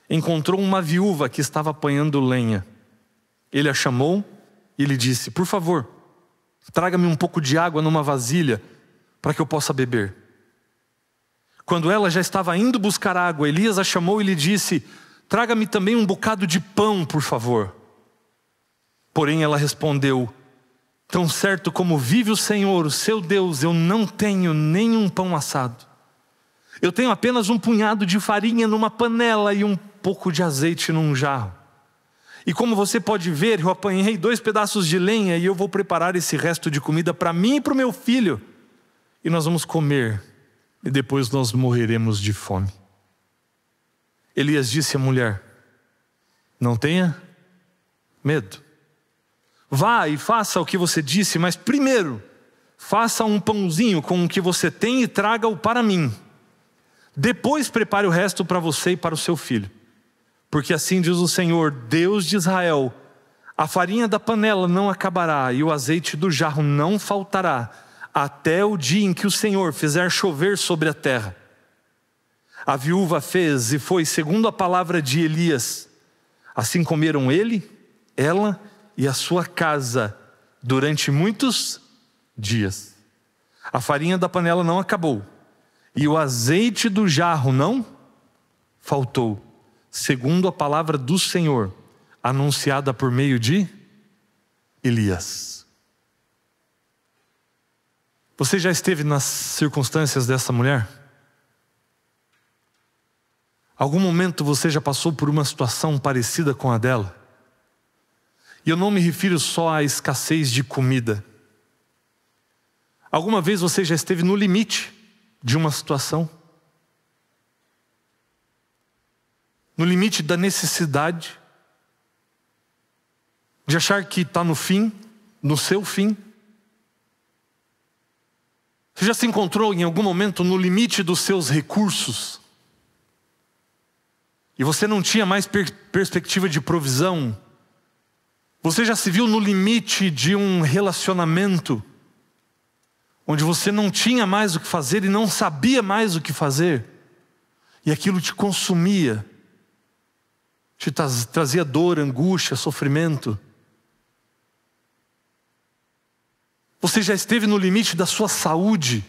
encontrou uma viúva que estava apanhando lenha. Ele a chamou e lhe disse: Por favor, traga-me um pouco de água numa vasilha para que eu possa beber. Quando ela já estava indo buscar água, Elias a chamou e lhe disse: Traga-me também um bocado de pão, por favor. Porém ela respondeu: Tão certo como vive o Senhor, o seu Deus, eu não tenho nenhum pão assado. Eu tenho apenas um punhado de farinha numa panela e um pouco de azeite num jarro. E como você pode ver, eu apanhei 2 pedaços de lenha e eu vou preparar esse resto de comida para mim e para o meu filho. E nós vamos comer e depois nós morreremos de fome. Elias disse à mulher: Não tenha medo. Vá e faça o que você disse, mas primeiro, faça um pãozinho com o que você tem e traga-o para mim. Depois prepare o resto para você e para o seu filho. Porque assim diz o Senhor, Deus de Israel: a farinha da panela não acabará e o azeite do jarro não faltará, até o dia em que o Senhor fizer chover sobre a terra. A viúva fez e foi segundo a palavra de Elias. Assim comeram ele, ela e a sua casa durante muitos dias. A farinha da panela não acabou e o azeite do jarro não faltou, segundo a palavra do Senhor, anunciada por meio de Elias. Você já esteve nas circunstâncias dessa mulher? Algum momento você já passou por uma situação parecida com a dela? E eu não me refiro só à escassez de comida. Alguma vez você já esteve no limite de uma situação? No limite da necessidade? De achar que está no fim, no seu fim? Você já se encontrou em algum momento no limite dos seus recursos? E você não tinha mais perspectiva de provisão? Você já se viu no limite de um relacionamento, onde você não tinha mais o que fazer e não sabia mais o que fazer, e aquilo te consumia, te trazia dor, angústia, sofrimento? Você já esteve no limite da sua saúde,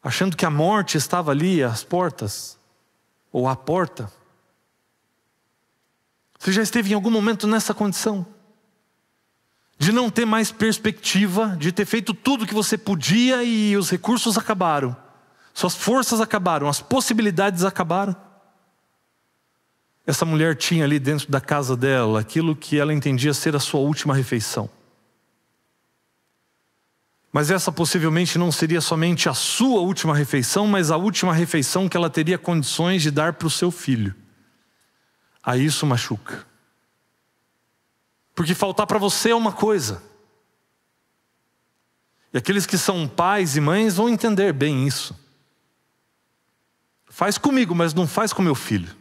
achando que a morte estava ali às portas, ou à porta? Você já esteve em algum momento nessa condição? De não ter mais perspectiva, de ter feito tudo o que você podia e os recursos acabaram, suas forças acabaram, as possibilidades acabaram? Essa mulher tinha ali dentro da casa dela aquilo que ela entendia ser a sua última refeição. Mas essa possivelmente não seria somente a sua última refeição, mas a última refeição que ela teria condições de dar para o seu filho. Aí isso machuca. Porque faltar para você é uma coisa. E aqueles que são pais e mães vão entender bem isso. Faz comigo, mas não faz com meu filho.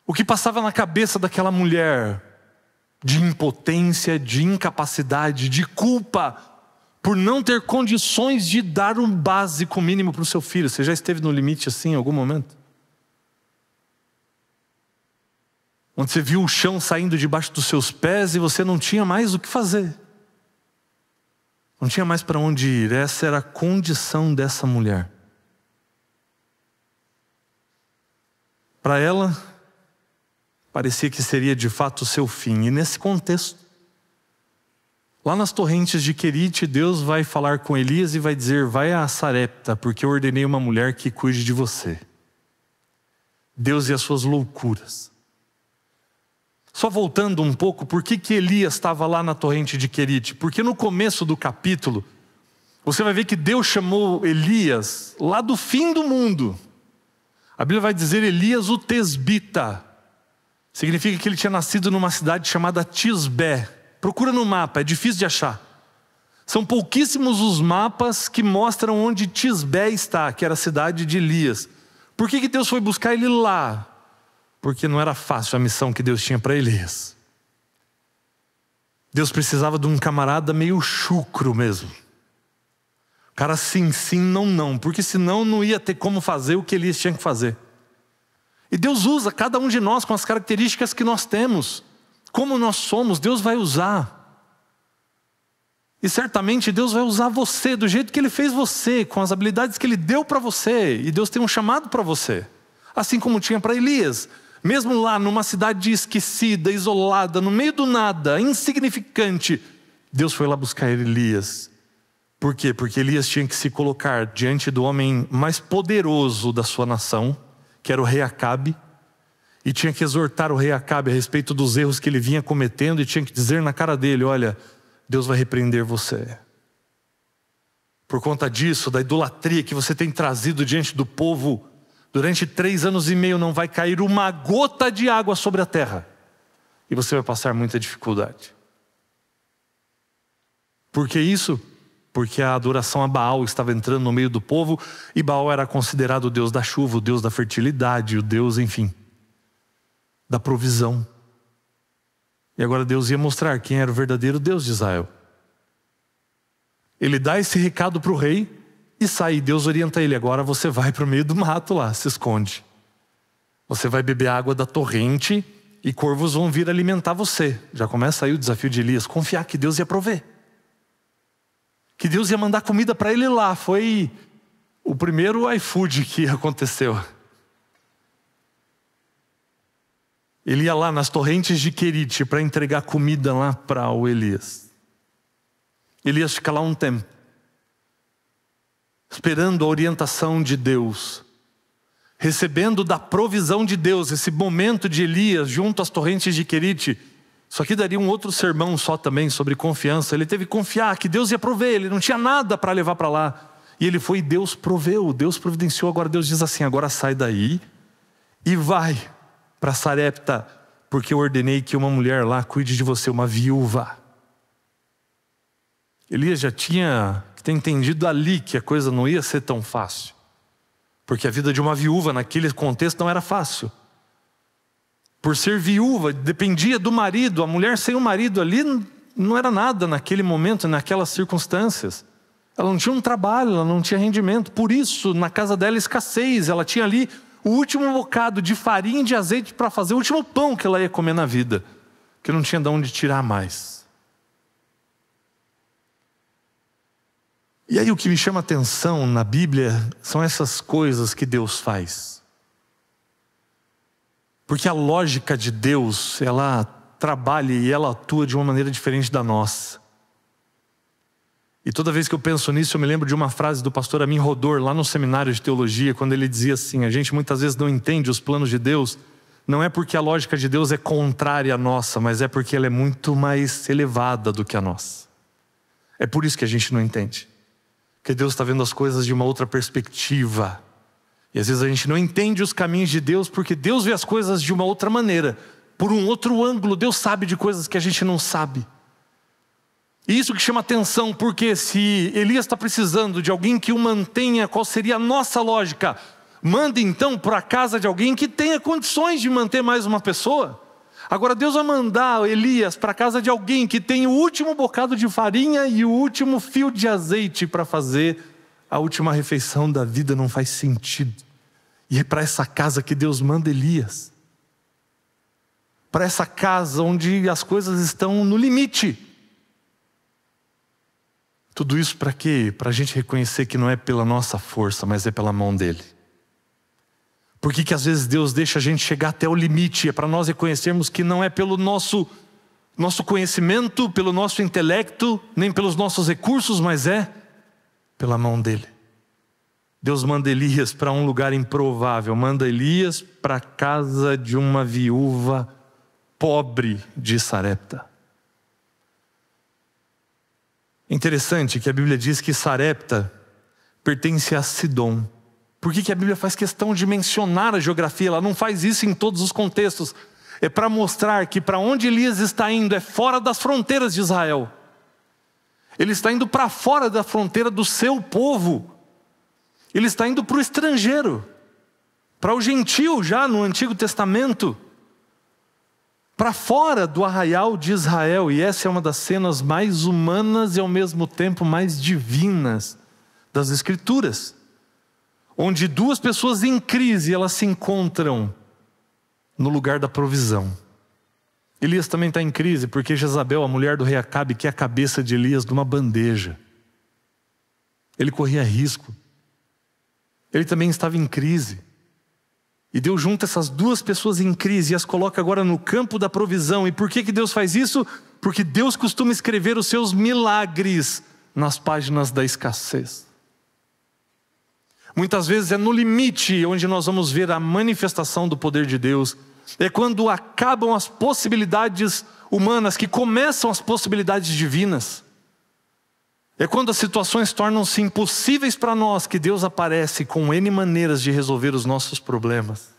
O que passava na cabeça daquela mulher de impotência, de incapacidade, de culpa por não ter condições de dar um básico mínimo para o seu filho. Você já esteve no limite assim em algum momento? Onde você viu o chão saindo debaixo dos seus pés e você não tinha mais o que fazer. Não tinha mais para onde ir. Essa era a condição dessa mulher. Para ela, parecia que seria de fato o seu fim. E nesse contexto, lá nas torrentes de Querite, Deus vai falar com Elias e vai dizer: vai a Sarepta, porque eu ordenei uma mulher que cuide de você. Deus e as suas loucuras. Só voltando um pouco, por que Elias estava lá na torrente de Querite? Porque no começo do capítulo, você vai ver que Deus chamou Elias lá do fim do mundo. A Bíblia vai dizer Elias o Tesbita. Significa que ele tinha nascido numa cidade chamada Tisbé. Procura no mapa, é difícil de achar. São pouquíssimos os mapas que mostram onde Tisbé está, que era a cidade de Elias. Por que Deus foi buscar ele lá? Porque não era fácil a missão que Deus tinha para Elias. Deus precisava de um camarada meio chucro mesmo. Cara, sim, sim, não, não. Porque senão não ia ter como fazer o que Elias tinha que fazer. E Deus usa cada um de nós com as características que nós temos. Como nós somos, Deus vai usar. E certamente Deus vai usar você do jeito que Ele fez você, com as habilidades que Ele deu para você. E Deus tem um chamado para você. Assim como tinha para Elias. Mesmo lá numa cidade esquecida, isolada, no meio do nada, insignificante, Deus foi lá buscar Elias. Por quê? Porque Elias tinha que se colocar diante do homem mais poderoso da sua nação, que era o rei Acabe, e tinha que exortar o rei Acabe a respeito dos erros que ele vinha cometendo, e tinha que dizer na cara dele: olha, Deus vai repreender você. Por conta disso, da idolatria que você tem trazido diante do povo, durante 3 anos e meio não vai cair uma gota de água sobre a terra. E você vai passar muita dificuldade. Por que isso? Porque a adoração a Baal estava entrando no meio do povo, e Baal era considerado o Deus da chuva, o Deus da fertilidade, o Deus, enfim, da provisão. E agora Deus ia mostrar quem era o verdadeiro Deus de Israel. Ele dá esse recado para o rei e sai. Deus orienta ele: agora você vai para o meio do mato lá, se esconde. Você vai beber água da torrente e corvos vão vir alimentar você. Já começa aí o desafio de Elias, confiar que Deus ia prover. Que Deus ia mandar comida para ele lá. Foi o primeiro iFood que aconteceu. Ele ia lá nas torrentes de Querite para entregar comida lá para o Elias. Elias fica lá um tempo, esperando a orientação de Deus, recebendo da provisão de Deus. Esse momento de Elias junto às torrentes de Querite, isso aqui daria um outro sermão só também sobre confiança. Ele teve que confiar que Deus ia prover, ele não tinha nada para levar para lá. E ele foi e Deus proveu, Deus providenciou. Agora Deus diz assim: agora sai daí e vai para Sarepta, porque eu ordenei que uma mulher lá cuide de você, uma viúva. Elias já tinha que ter entendido ali que a coisa não ia ser tão fácil. Porque a vida de uma viúva naquele contexto não era fácil. Por ser viúva, dependia do marido. A mulher sem o marido ali não era nada naquele momento, naquelas circunstâncias. Ela não tinha um trabalho, ela não tinha rendimento. Por isso, na casa dela, escassez. Ela tinha ali o último bocado de farinha e de azeite para fazer o último pão que ela ia comer na vida, que não tinha de onde tirar mais. E aí o que me chama a atenção na Bíblia são essas coisas que Deus faz. Porque a lógica de Deus, ela trabalha e ela atua de uma maneira diferente da nossa. E toda vez que eu penso nisso, eu me lembro de uma frase do pastor Amin Rodor, lá no seminário de teologia, quando ele dizia assim: a gente muitas vezes não entende os planos de Deus, não é porque a lógica de Deus é contrária à nossa, mas é porque ela é muito mais elevada do que a nossa. É por isso que a gente não entende. Porque Deus está vendo as coisas de uma outra perspectiva. E às vezes a gente não entende os caminhos de Deus, porque Deus vê as coisas de uma outra maneira, por um outro ângulo. Deus sabe de coisas que a gente não sabe. E isso que chama atenção, porque se Elias está precisando de alguém que o mantenha, qual seria a nossa lógica? Manda então para a casa de alguém que tenha condições de manter mais uma pessoa. Agora Deus vai mandar Elias para a casa de alguém que tem o último bocado de farinha e o último fio de azeite para fazer a última refeição da vida. Não faz sentido. E é para essa casa que Deus manda Elias. Para essa casa onde as coisas estão no limite. Tudo isso para quê? Para a gente reconhecer que não é pela nossa força, mas é pela mão dele. Por que às vezes Deus deixa a gente chegar até o limite? É para nós reconhecermos que não é pelo nosso conhecimento, pelo nosso intelecto, nem pelos nossos recursos, mas é pela mão dele. Deus manda Elias para um lugar improvável, manda Elias para a casa de uma viúva pobre de Sarepta. Interessante que a Bíblia diz que Sarepta pertence a Sidom. Por que a Bíblia faz questão de mencionar a geografia? Ela não faz isso em todos os contextos. É para mostrar que para onde Elias está indo é fora das fronteiras de Israel. Ele está indo para fora da fronteira do seu povo. Ele está indo para o estrangeiro, para o gentio já no Antigo Testamento, para fora do arraial de Israel. E essa é uma das cenas mais humanas e ao mesmo tempo mais divinas das Escrituras, onde duas pessoas em crise, elas se encontram no lugar da provisão. Elias também está em crise porque Jezabel, a mulher do rei Acabe, quer a cabeça de Elias numa bandeja. Ele corria risco. Ele também estava em crise. E Deus junta essas duas pessoas em crise e as coloca agora no campo da provisão. E por que Deus faz isso? Porque Deus costuma escrever os seus milagres nas páginas da escassez. Muitas vezes é no limite onde nós vamos ver a manifestação do poder de Deus. É quando acabam as possibilidades humanas que começam as possibilidades divinas. É quando as situações tornam-se impossíveis para nós que Deus aparece com N maneiras de resolver os nossos problemas.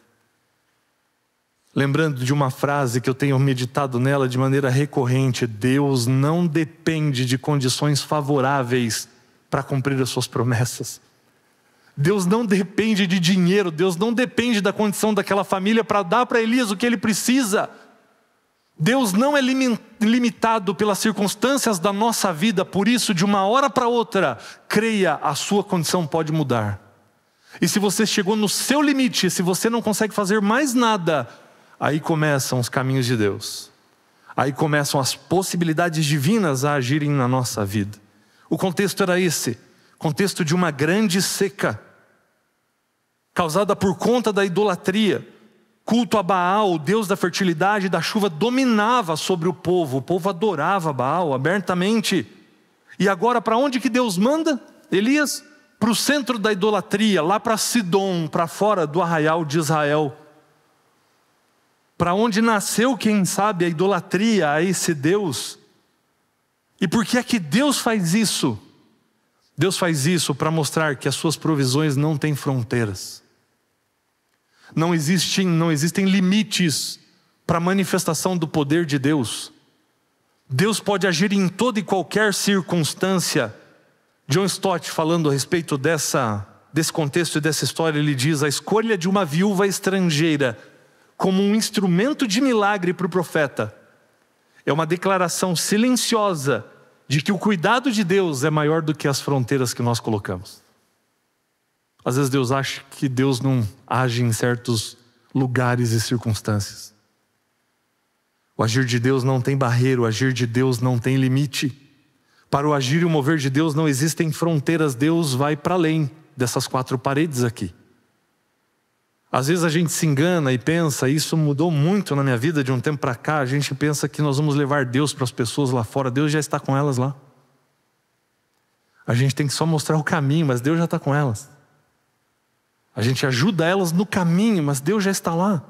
Lembrando de uma frase que eu tenho meditado nela de maneira recorrente: Deus não depende de condições favoráveis para cumprir as suas promessas. Deus não depende de dinheiro, Deus não depende da condição daquela família para dar para Elias o que ele precisa. Deus não é limitado pelas circunstâncias da nossa vida, por isso de uma hora para outra, creia, a sua condição pode mudar. E se você chegou no seu limite, se você não consegue fazer mais nada, aí começam os caminhos de Deus. Aí começam as possibilidades divinas a agirem na nossa vida. O contexto era esse. Contexto de uma grande seca, causada por conta da idolatria. Culto a Baal, o deus da fertilidade e da chuva, dominava sobre o povo adorava Baal abertamente. E agora para onde que Deus manda Elias? Para o centro da idolatria, lá para Sidom, para fora do arraial de Israel. Para onde nasceu, quem sabe, a idolatria a esse Deus. E por que é que Deus faz isso? Deus faz isso para mostrar que as suas provisões não têm fronteiras. Não existem limites para a manifestação do poder de Deus. Deus pode agir em toda e qualquer circunstância. John Stott, falando a respeito desse contexto e dessa história, ele diz: a escolha de uma viúva estrangeira como um instrumento de milagre para o profeta é uma declaração silenciosa de que o cuidado de Deus é maior do que as fronteiras que nós colocamos. Às vezes Deus acha que Deus não age em certos lugares e circunstâncias. O agir de Deus não tem barreira, o agir de Deus não tem limite. Para o agir e o mover de Deus não existem fronteiras, Deus vai para além dessas quatro paredes aqui. Às vezes a gente se engana e pensa, isso mudou muito na minha vida de um tempo para cá, a gente pensa que nós vamos levar Deus para as pessoas lá fora, Deus já está com elas lá. A gente tem que só mostrar o caminho, mas Deus já está com elas. A gente ajuda elas no caminho, mas Deus já está lá.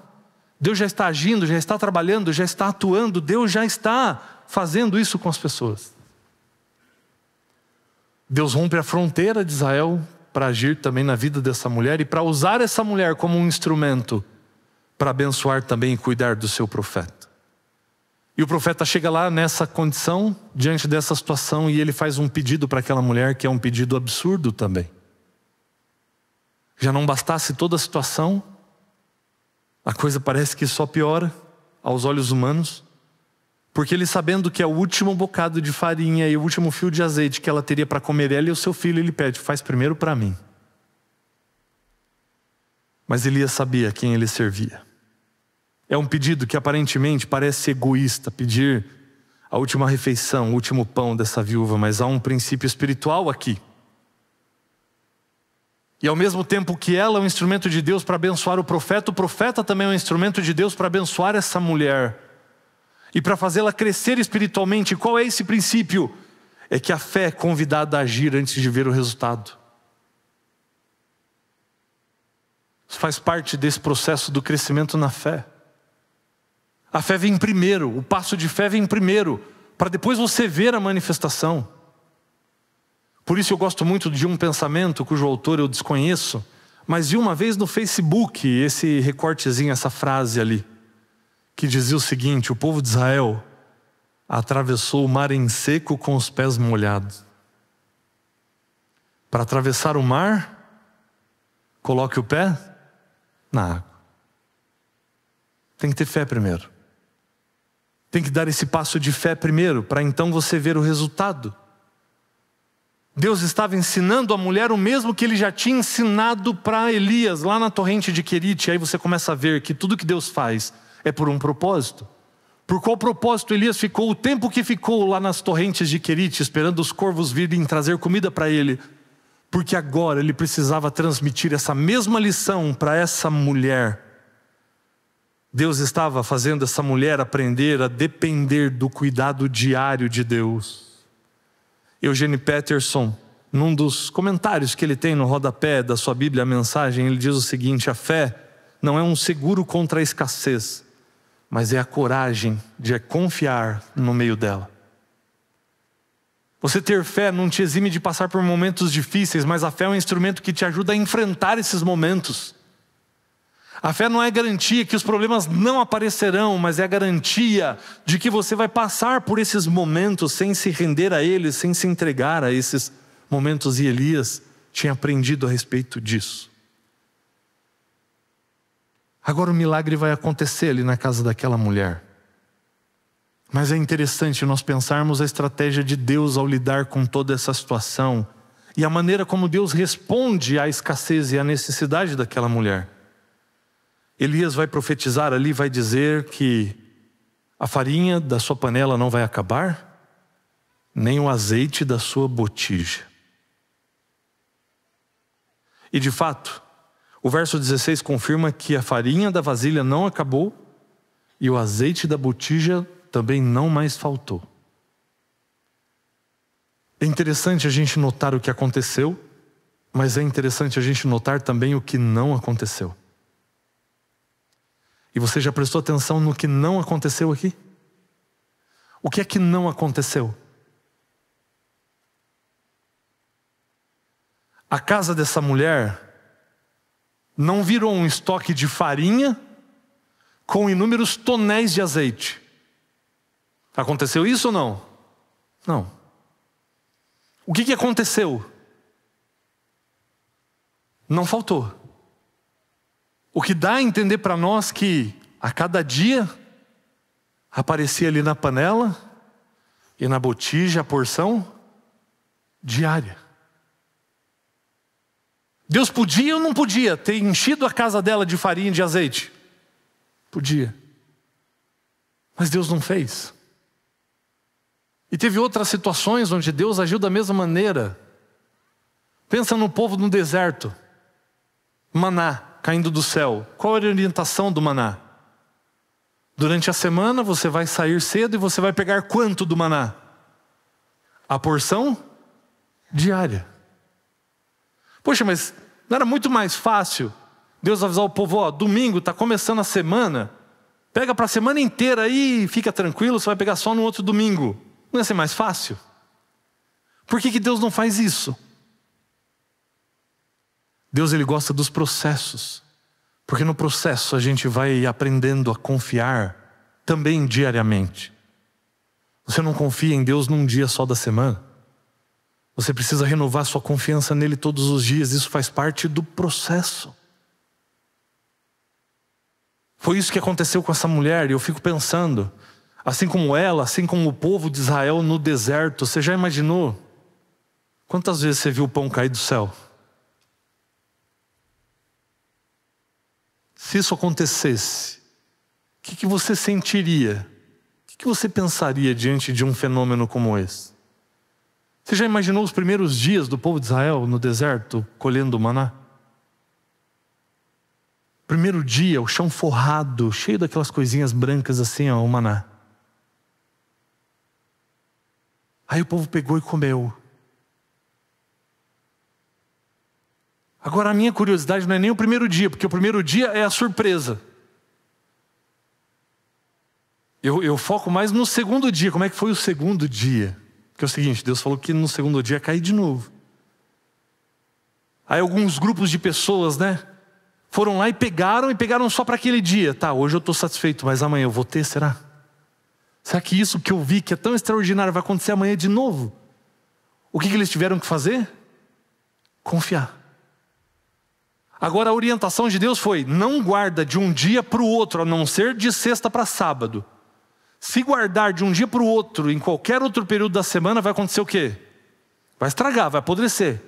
Deus já está agindo, já está trabalhando, já está atuando, Deus já está fazendo isso com as pessoas. Deus rompe a fronteira de Israel para agir também na vida dessa mulher e para usar essa mulher como um instrumento para abençoar também e cuidar do seu profeta. E o profeta chega lá nessa condição, diante dessa situação, e ele faz um pedido para aquela mulher que é um pedido absurdo também. Já não bastasse toda a situação, a coisa parece que só piora aos olhos humanos, porque ele, sabendo que é o último bocado de farinha e o último fio de azeite que ela teria para comer, ela e o seu filho, ele pede: faz primeiro para mim. Mas Elias sabia quem ele servia. É um pedido que aparentemente parece egoísta, pedir a última refeição, o último pão dessa viúva, mas há um princípio espiritual aqui. E ao mesmo tempo que ela é um instrumento de Deus para abençoar o profeta também é um instrumento de Deus para abençoar essa mulher. E para fazê-la crescer espiritualmente. Qual é esse princípio? É que a fé é convidada a agir antes de ver o resultado. Isso faz parte desse processo do crescimento na fé. A fé vem primeiro, o passo de fé vem primeiro, para depois você ver a manifestação. Por isso eu gosto muito de um pensamento cujo autor eu desconheço, mas vi uma vez no Facebook esse recortezinho, essa frase ali, que dizia o seguinte: o povo de Israel atravessou o mar em seco com os pés molhados. Para atravessar o mar, coloque o pé na água. Tem que ter fé primeiro. Tem que dar esse passo de fé primeiro, para então você ver o resultado. Deus estava ensinando a mulher o mesmo que ele já tinha ensinado para Elias, lá na torrente de Querite. Aí você começa a ver que tudo que Deus faz é por um propósito. Por qual propósito Elias ficou o tempo que ficou lá nas torrentes de Querite, esperando os corvos virem trazer comida para ele? Porque agora ele precisava transmitir essa mesma lição para essa mulher. Deus estava fazendo essa mulher aprender a depender do cuidado diário de Deus. Eugene Peterson, num dos comentários que ele tem no rodapé da sua Bíblia, a mensagem, ele diz o seguinte: a fé não é um seguro contra a escassez, mas é a coragem de confiar no meio dela. Você ter fé não te exime de passar por momentos difíceis, mas a fé é um instrumento que te ajuda a enfrentar esses momentos. A fé não é garantia que os problemas não aparecerão, mas é a garantia de que você vai passar por esses momentos sem se render a eles, sem se entregar a esses momentos. E Elias tinha aprendido a respeito disso. Agora o milagre vai acontecer ali na casa daquela mulher. Mas é interessante nós pensarmos a estratégia de Deus ao lidar com toda essa situação e a maneira como Deus responde à escassez e à necessidade daquela mulher. Elias vai profetizar ali, vai dizer que a farinha da sua panela não vai acabar, nem o azeite da sua botija. E de fato, o verso 16 confirma que a farinha da vasilha não acabou e o azeite da botija também não mais faltou. É interessante a gente notar o que aconteceu, mas é interessante a gente notar também o que não aconteceu. E você já prestou atenção no que não aconteceu aqui? O que é que não aconteceu? A casa dessa mulher não virou um estoque de farinha com inúmeros tonéis de azeite. Aconteceu isso ou não? Não. O que aconteceu? Não faltou. O que dá a entender para nós que a cada dia aparecia ali na panela e na botija a porção diária. Deus podia ou não podia ter enchido a casa dela de farinha e de azeite? Podia. Mas Deus não fez. E teve outras situações onde Deus agiu da mesma maneira. Pensa no povo no deserto. Maná caindo do céu. Qual era a orientação do maná? Durante a semana você vai sair cedo e você vai pegar quanto do maná? A porção diária. Poxa, mas não era muito mais fácil Deus avisar o povo: ó, domingo está começando a semana, pega para a semana inteira aí e fica tranquilo, você vai pegar só no outro domingo. Não ia ser mais fácil? Por que Deus não faz isso? Deus, ele gosta dos processos, porque no processo a gente vai aprendendo a confiar também diariamente. Você não confia em Deus num dia só da semana. Você precisa renovar sua confiança nele todos os dias. Isso faz parte do processo. Foi isso que aconteceu com essa mulher. E eu fico pensando, assim como ela, assim como o povo de Israel no deserto, você já imaginou quantas vezes você viu o pão cair do céu? Se isso acontecesse, o que você sentiria? O que você pensaria diante de um fenômeno como esse? Você já imaginou os primeiros dias do povo de Israel no deserto colhendo o maná? Primeiro dia, o chão forrado, cheio daquelas coisinhas brancas assim, ó, o maná. Aí o povo pegou e comeu. Agora a minha curiosidade não é nem o primeiro dia, porque o primeiro dia é a surpresa. Eu foco mais no segundo dia. Como é que foi o segundo dia? Porque é o seguinte, Deus falou que no segundo dia ia cair de novo. Aí alguns grupos de pessoas, foram lá e pegaram só para aquele dia. Tá, hoje eu estou satisfeito, mas amanhã eu vou ter, será? Será que isso que eu vi, que é tão extraordinário, vai acontecer amanhã de novo? O que eles tiveram que fazer? Confiar. Agora a orientação de Deus foi, não guarda de um dia para o outro, a não ser de sexta para sábado. Se guardar de um dia para o outro, em qualquer outro período da semana, vai acontecer o quê? Vai estragar, vai apodrecer.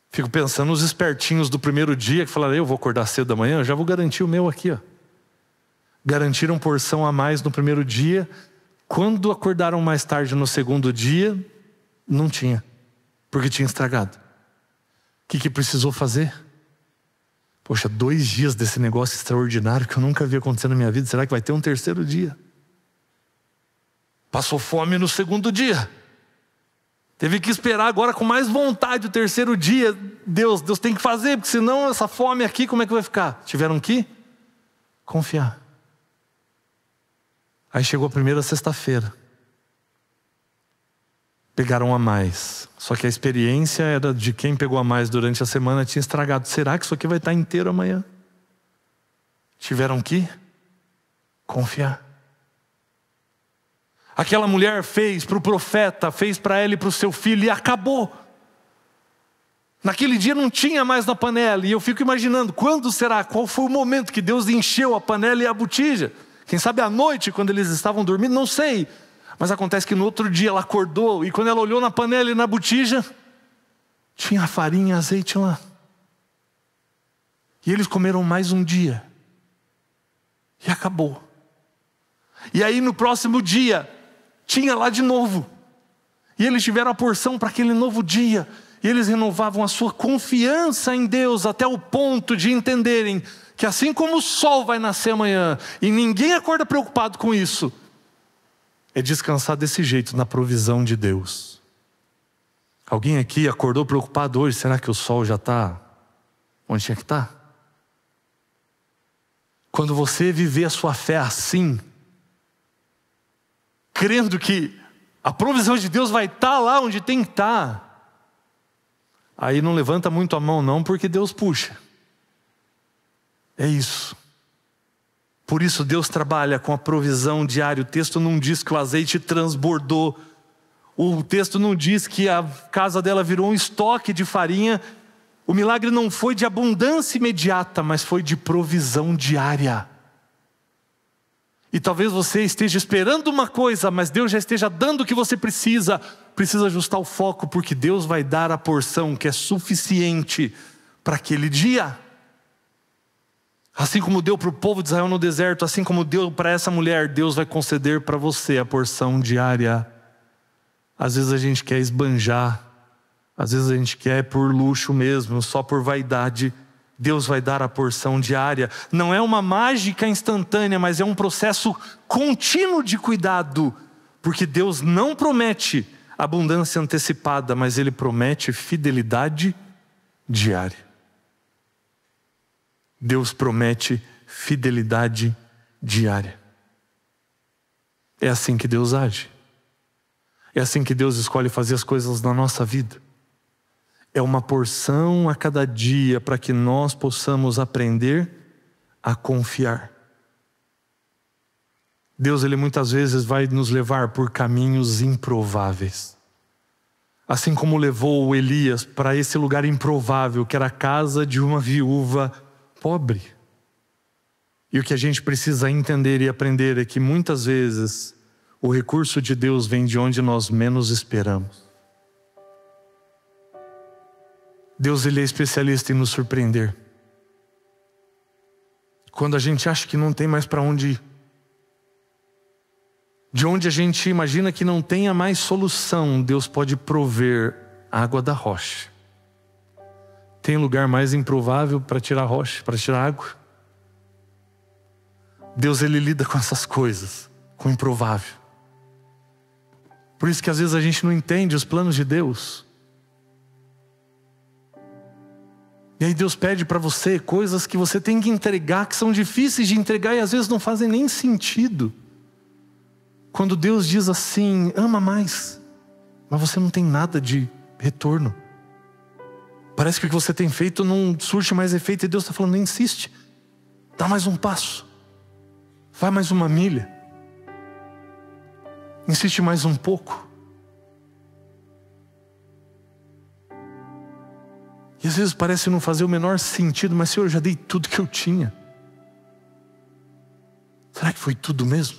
Fico pensando nos espertinhos do primeiro dia, que falaram, eu vou acordar cedo da manhã, eu já vou garantir o meu aqui, ó. Garantiram porção a mais no primeiro dia. Quando acordaram mais tarde no segundo dia, não tinha, porque tinha estragado. O que precisou fazer? Poxa, 2 dias desse negócio extraordinário que eu nunca vi acontecer na minha vida, será que vai ter um terceiro dia? Passou fome no segundo dia. Teve que esperar agora com mais vontade o terceiro dia. Deus tem que fazer, porque senão essa fome aqui, como é que vai ficar? Tiveram que confiar. Aí chegou a primeira sexta-feira. Pegaram a mais. Só que a experiência era de quem pegou a mais durante a semana tinha estragado. Será que isso aqui vai estar inteiro amanhã? Tiveram que confiar. Aquela mulher fez para o profeta, fez para ela e para o seu filho e acabou. Naquele dia não tinha mais na panela. E eu fico imaginando, quando será? Qual foi o momento que Deus encheu a panela e a botija? Quem sabe à noite, quando eles estavam dormindo, não sei. Mas acontece que no outro dia ela acordou e quando ela olhou na panela e na botija, tinha farinha e azeite lá. E eles comeram mais um dia. E acabou. E aí no próximo dia, tinha lá de novo. E eles tiveram a porção para aquele novo dia. E eles renovavam a sua confiança em Deus até o ponto de entenderem que assim como o sol vai nascer amanhã e ninguém acorda preocupado com isso, é descansar desse jeito na provisão de Deus. Alguém aqui acordou preocupado hoje? Será que o sol já está onde tinha que estar? Quando você viver a sua fé assim, crendo que a provisão de Deus vai estar lá onde tem que estar, aí não levanta muito a mão não, porque Deus puxa. É isso. Por isso Deus trabalha com a provisão diária. O texto não diz que o azeite transbordou. O texto não diz que a casa dela virou um estoque de farinha. O milagre não foi de abundância imediata, mas foi de provisão diária. E talvez você esteja esperando uma coisa, mas Deus já esteja dando o que você precisa. Precisa ajustar o foco, porque Deus vai dar a porção que é suficiente para aquele dia. Assim como deu para o povo de Israel no deserto, assim como deu para essa mulher, Deus vai conceder para você a porção diária. Às vezes a gente quer esbanjar, às vezes a gente quer por luxo mesmo, só por vaidade. Deus vai dar a porção diária. Não é uma mágica instantânea, mas é um processo contínuo de cuidado. Porque Deus não promete abundância antecipada, mas Ele promete fidelidade diária. Deus promete fidelidade diária. É assim que Deus age. É assim que Deus escolhe fazer as coisas na nossa vida. É uma porção a cada dia para que nós possamos aprender a confiar. Deus, Ele muitas vezes vai nos levar por caminhos improváveis. Assim como levou o Elias para esse lugar improvável, que era a casa de uma viúva pobre. E o que a gente precisa entender e aprender é que muitas vezes o recurso de Deus vem de onde nós menos esperamos. Deus, Ele é especialista em nos surpreender. Quando a gente acha que não tem mais para onde ir, de onde a gente imagina que não tenha mais solução, Deus pode prover água da rocha. Tem lugar mais improvável para tirar rocha, para tirar água? Deus, Ele lida com essas coisas, com o improvável. Por isso que às vezes a gente não entende os planos de Deus. E aí Deus pede para você coisas que você tem que entregar, que são difíceis de entregar e às vezes não fazem nem sentido. Quando Deus diz assim, ama mais, mas você não tem nada de retorno. Parece que o que você tem feito não surte mais efeito e Deus está falando, insiste. Dá mais um passo. Vai mais uma milha. Insiste mais um pouco. E às vezes parece não fazer o menor sentido, mas Senhor, eu já dei tudo que eu tinha. Será que foi tudo mesmo?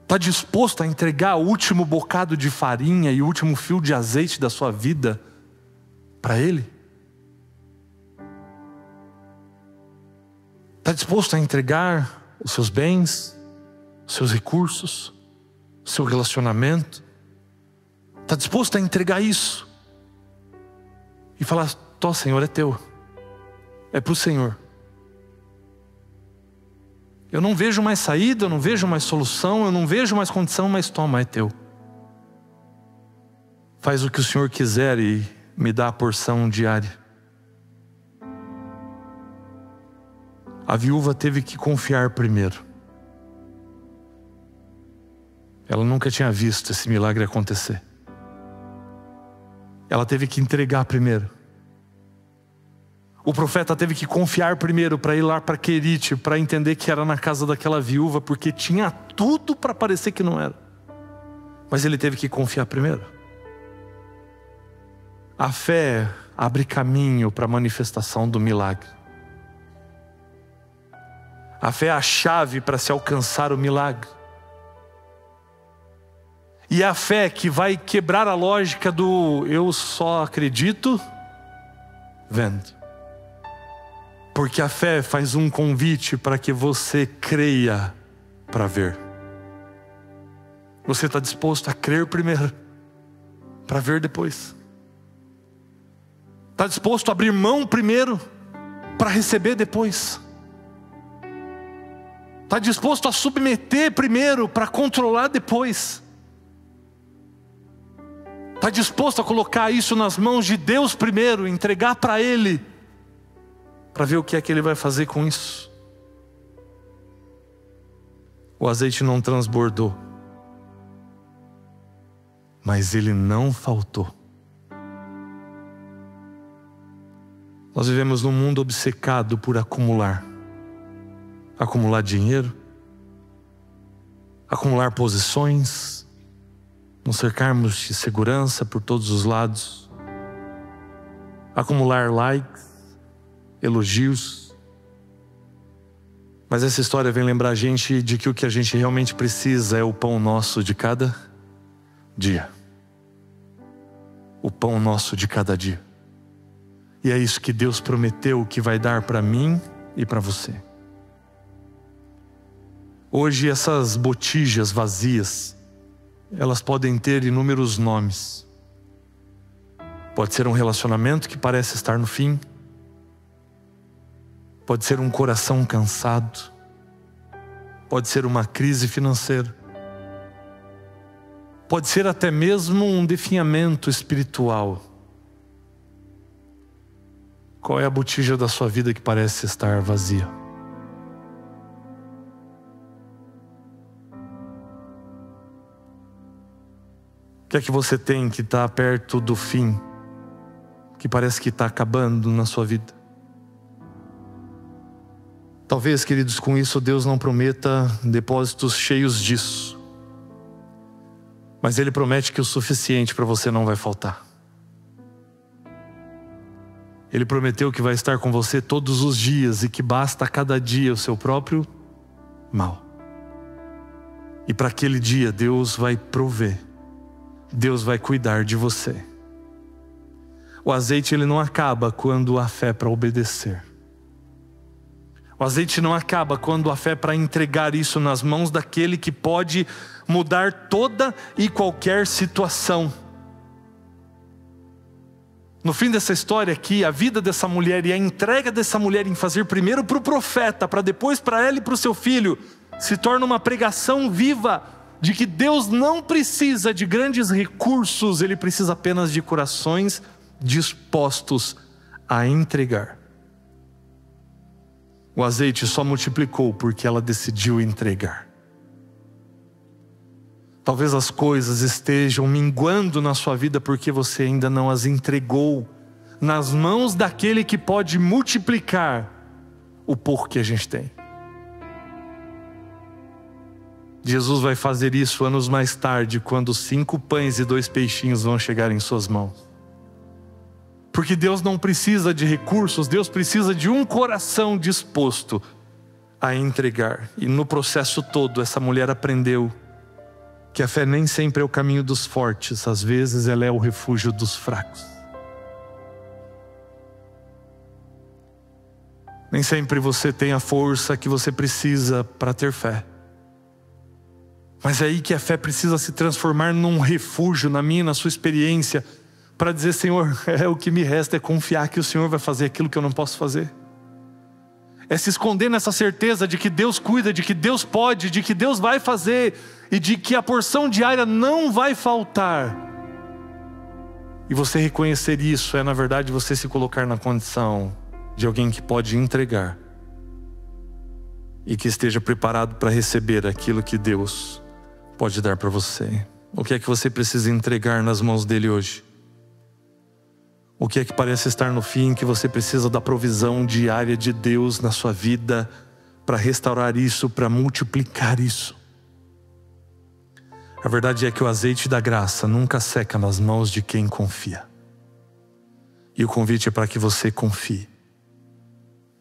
Está disposto a entregar o último bocado de farinha e o último fio de azeite da sua vida para Ele? Está disposto a entregar os seus bens, os seus recursos, o seu relacionamento? Está disposto a entregar isso? E falar, tó Senhor, é teu. É para o Senhor. Eu não vejo mais saída, eu não vejo mais solução, eu não vejo mais condição, mas toma, é teu. Faz o que o Senhor quiser e me dá a porção diária. A viúva teve que confiar primeiro. Ela nunca tinha visto esse milagre acontecer. Ela teve que entregar primeiro. O profeta teve que confiar primeiro para ir lá para Querite, para entender que era na casa daquela viúva, porque tinha tudo para parecer que não era. Mas ele teve que confiar primeiro. A fé abre caminho para a manifestação do milagre. A fé é a chave para se alcançar o milagre. E é a fé que vai quebrar a lógica do eu só acredito vendo. Porque a fé faz um convite para que você creia para ver. Você está disposto a crer primeiro, para ver depois? Está disposto a abrir mão primeiro, para receber depois? Está disposto a submeter primeiro, para controlar depois? Está disposto a colocar isso nas mãos de Deus primeiro, entregar para Ele, para ver o que é que Ele vai fazer com isso? O azeite não transbordou, mas ele não faltou. Nós vivemos num mundo obcecado por acumular. Acumular dinheiro, acumular posições, nos cercarmos de segurança por todos os lados, acumular likes, elogios. Mas essa história vem lembrar a gente de que o que a gente realmente precisa é o pão nosso de cada dia. O pão nosso de cada dia. E é isso que Deus prometeu que vai dar para mim e para você. Hoje essas botijas vazias, elas podem ter inúmeros nomes. Pode ser um relacionamento que parece estar no fim. Pode ser um coração cansado. Pode ser uma crise financeira. Pode ser até mesmo um definhamento espiritual. Qual é a botija da sua vida que parece estar vazia? O que é que você tem que está perto do fim, que parece que está acabando na sua vida? Talvez, queridos, com isso Deus não prometa depósitos cheios disso, mas Ele promete que o suficiente para você não vai faltar. Ele prometeu que vai estar com você todos os dias e que basta a cada dia o seu próprio mal. E para aquele dia Deus vai prover. Deus vai cuidar de você. O azeite ele não acaba quando há fé para obedecer. O azeite não acaba quando há fé para entregar isso nas mãos daquele que pode mudar toda e qualquer situação. No fim dessa história aqui, a vida dessa mulher e a entrega dessa mulher em fazer primeiro para o profeta, para depois para ela e para o seu filho, se torna uma pregação viva de que Deus não precisa de grandes recursos, Ele precisa apenas de corações dispostos a entregar. O azeite só multiplicou porque ela decidiu entregar. Talvez as coisas estejam minguando na sua vida porque você ainda não as entregou nas mãos daquele que pode multiplicar o pouco que a gente tem. Jesus vai fazer isso anos mais tarde, quando 5 pães e 2 peixinhos vão chegar em suas mãos. Porque Deus não precisa de recursos, Deus precisa de um coração disposto a entregar. E no processo todo, essa mulher aprendeu que a fé nem sempre é o caminho dos fortes, às vezes ela é o refúgio dos fracos. Nem sempre você tem a força que você precisa para ter fé. Mas é aí que a fé precisa se transformar num refúgio na minha, na sua experiência, para dizer: Senhor, o que me resta é confiar que o Senhor vai fazer aquilo que eu não posso fazer. É se esconder nessa certeza de que Deus cuida, de que Deus pode, de que Deus vai fazer e de que a porção diária não vai faltar. E você reconhecer isso é, na verdade, você se colocar na condição de alguém que pode entregar e que esteja preparado para receber aquilo que Deus pode dar para você. O que é que você precisa entregar nas mãos dele hoje? O que é que parece estar no fim, que você precisa da provisão diária de Deus na sua vida para restaurar isso, para multiplicar isso? A verdade é que o azeite da graça nunca seca nas mãos de quem confia. E o convite é para que você confie,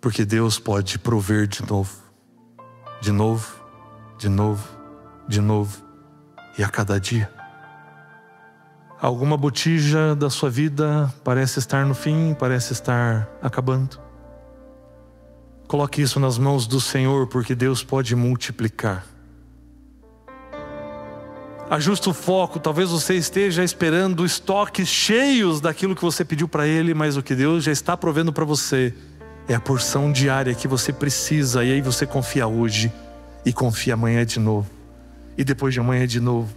porque Deus pode prover de novo, de novo, de novo, de novo, e a cada dia. Alguma botija da sua vida parece estar no fim, parece estar acabando. Coloque isso nas mãos do Senhor, porque Deus pode multiplicar. Ajuste o foco. Talvez você esteja esperando estoques cheios daquilo que você pediu para Ele, mas o que Deus já está provendo para você é a porção diária que você precisa. E aí você confia hoje, e confia amanhã de novo, e depois de amanhã de novo,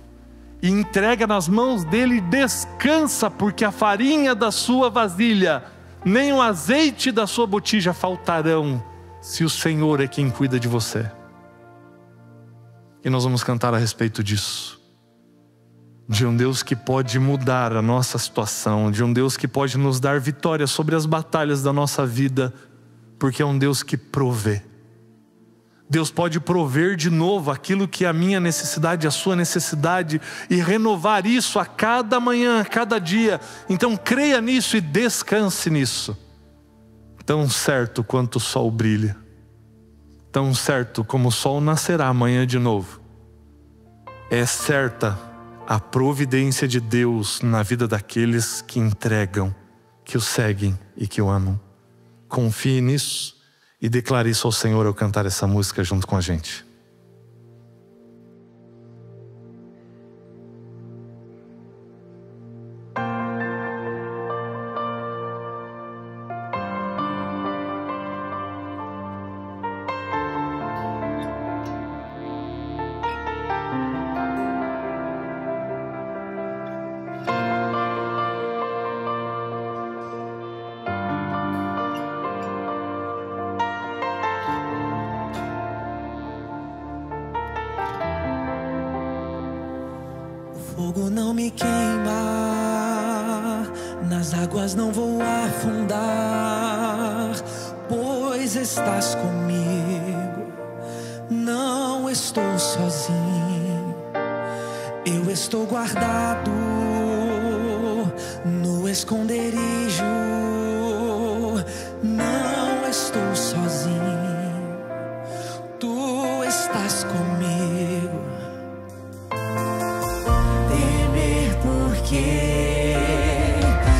e entrega nas mãos dele e descansa, porque a farinha da sua vasilha, nem o azeite da sua botija faltarão, se o Senhor é quem cuida de você. E nós vamos cantar a respeito disso, de um Deus que pode mudar a nossa situação, de um Deus que pode nos dar vitória sobre as batalhas da nossa vida, porque é um Deus que provê. Deus pode prover de novo aquilo que é a minha necessidade, a sua necessidade, e renovar isso a cada manhã, a cada dia. Então creia nisso e descanse nisso. Tão certo quanto o sol brilha, tão certo como o sol nascerá amanhã de novo, é certa a providência de Deus na vida daqueles que entregam, que o seguem e que o amam. Confie nisso e declare isso ao Senhor ao cantar essa música junto com a gente. Fogo não me queima, nas águas não vou afundar, pois estás comigo, não estou sozinho. Eu estou guardado no esconderijo, não estou sozinho, tu estás comigo. Porque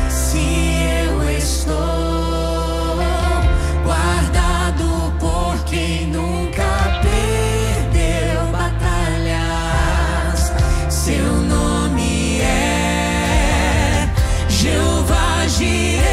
se eu estou guardado por quem nunca perdeu batalhas, seu nome é Jeová Jireh.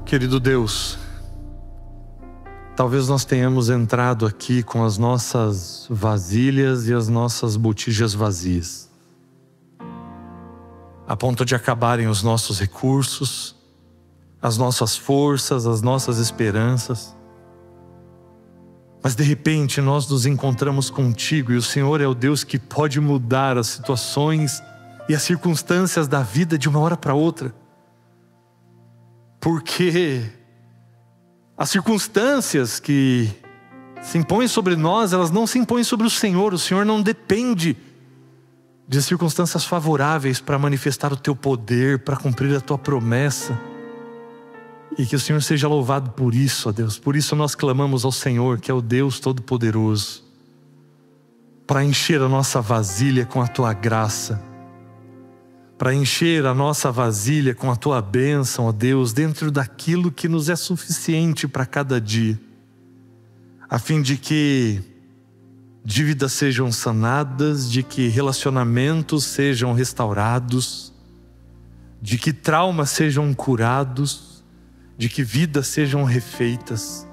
Querido Deus, talvez nós tenhamos entrado aqui com as nossas vasilhas e as nossas botijas vazias, a ponto de acabarem os nossos recursos, as nossas forças, as nossas esperanças. Mas de repente nós nos encontramos contigo e o Senhor é o Deus que pode mudar as situações e as circunstâncias da vida de uma hora para outra. Porque as circunstâncias que se impõem sobre nós, elas não se impõem sobre o Senhor. O Senhor não depende de circunstâncias favoráveis para manifestar o teu poder, para cumprir a tua promessa. E que o Senhor seja louvado por isso, ó Deus. Por isso nós clamamos ao Senhor, que é o Deus Todo-Poderoso, para encher a nossa vasilha com a tua graça, para encher a nossa vasilha com a tua bênção, ó Deus, dentro daquilo que nos é suficiente para cada dia, a fim de que dívidas sejam sanadas, de que relacionamentos sejam restaurados, de que traumas sejam curados, de que vidas sejam refeitas,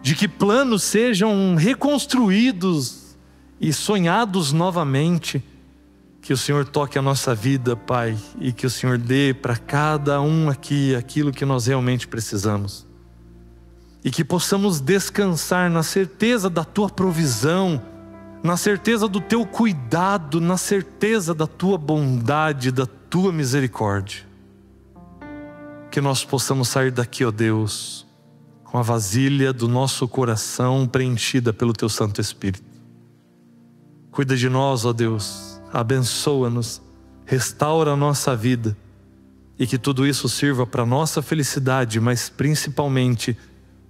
de que planos sejam reconstruídos e sonhados novamente. Que o Senhor toque a nossa vida, Pai, e que o Senhor dê para cada um aqui aquilo que nós realmente precisamos. E que possamos descansar na certeza da Tua provisão, na certeza do Teu cuidado, na certeza da Tua bondade, da Tua misericórdia. Que nós possamos sair daqui, ó Deus, com a vasilha do nosso coração preenchida pelo Teu Santo Espírito. Cuida de nós, ó Deus. Abençoa-nos, restaura a nossa vida e que tudo isso sirva para a nossa felicidade, mas principalmente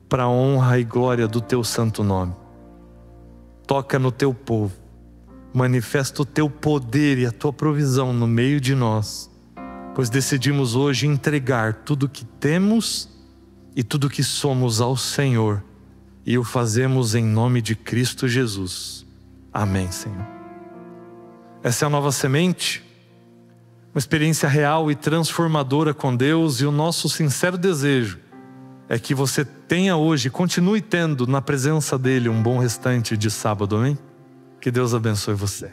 para a honra e glória do Teu santo nome. Toca no Teu povo, manifesta o Teu poder e a Tua provisão no meio de nós, pois decidimos hoje entregar tudo o que temos e tudo o que somos ao Senhor e o fazemos em nome de Cristo Jesus. Amém, Senhor. Essa é a Nova Semente, uma experiência real e transformadora com Deus, e o nosso sincero desejo é que você tenha hoje, continue tendo na presença dEle um bom restante de sábado, amém? Que Deus abençoe você.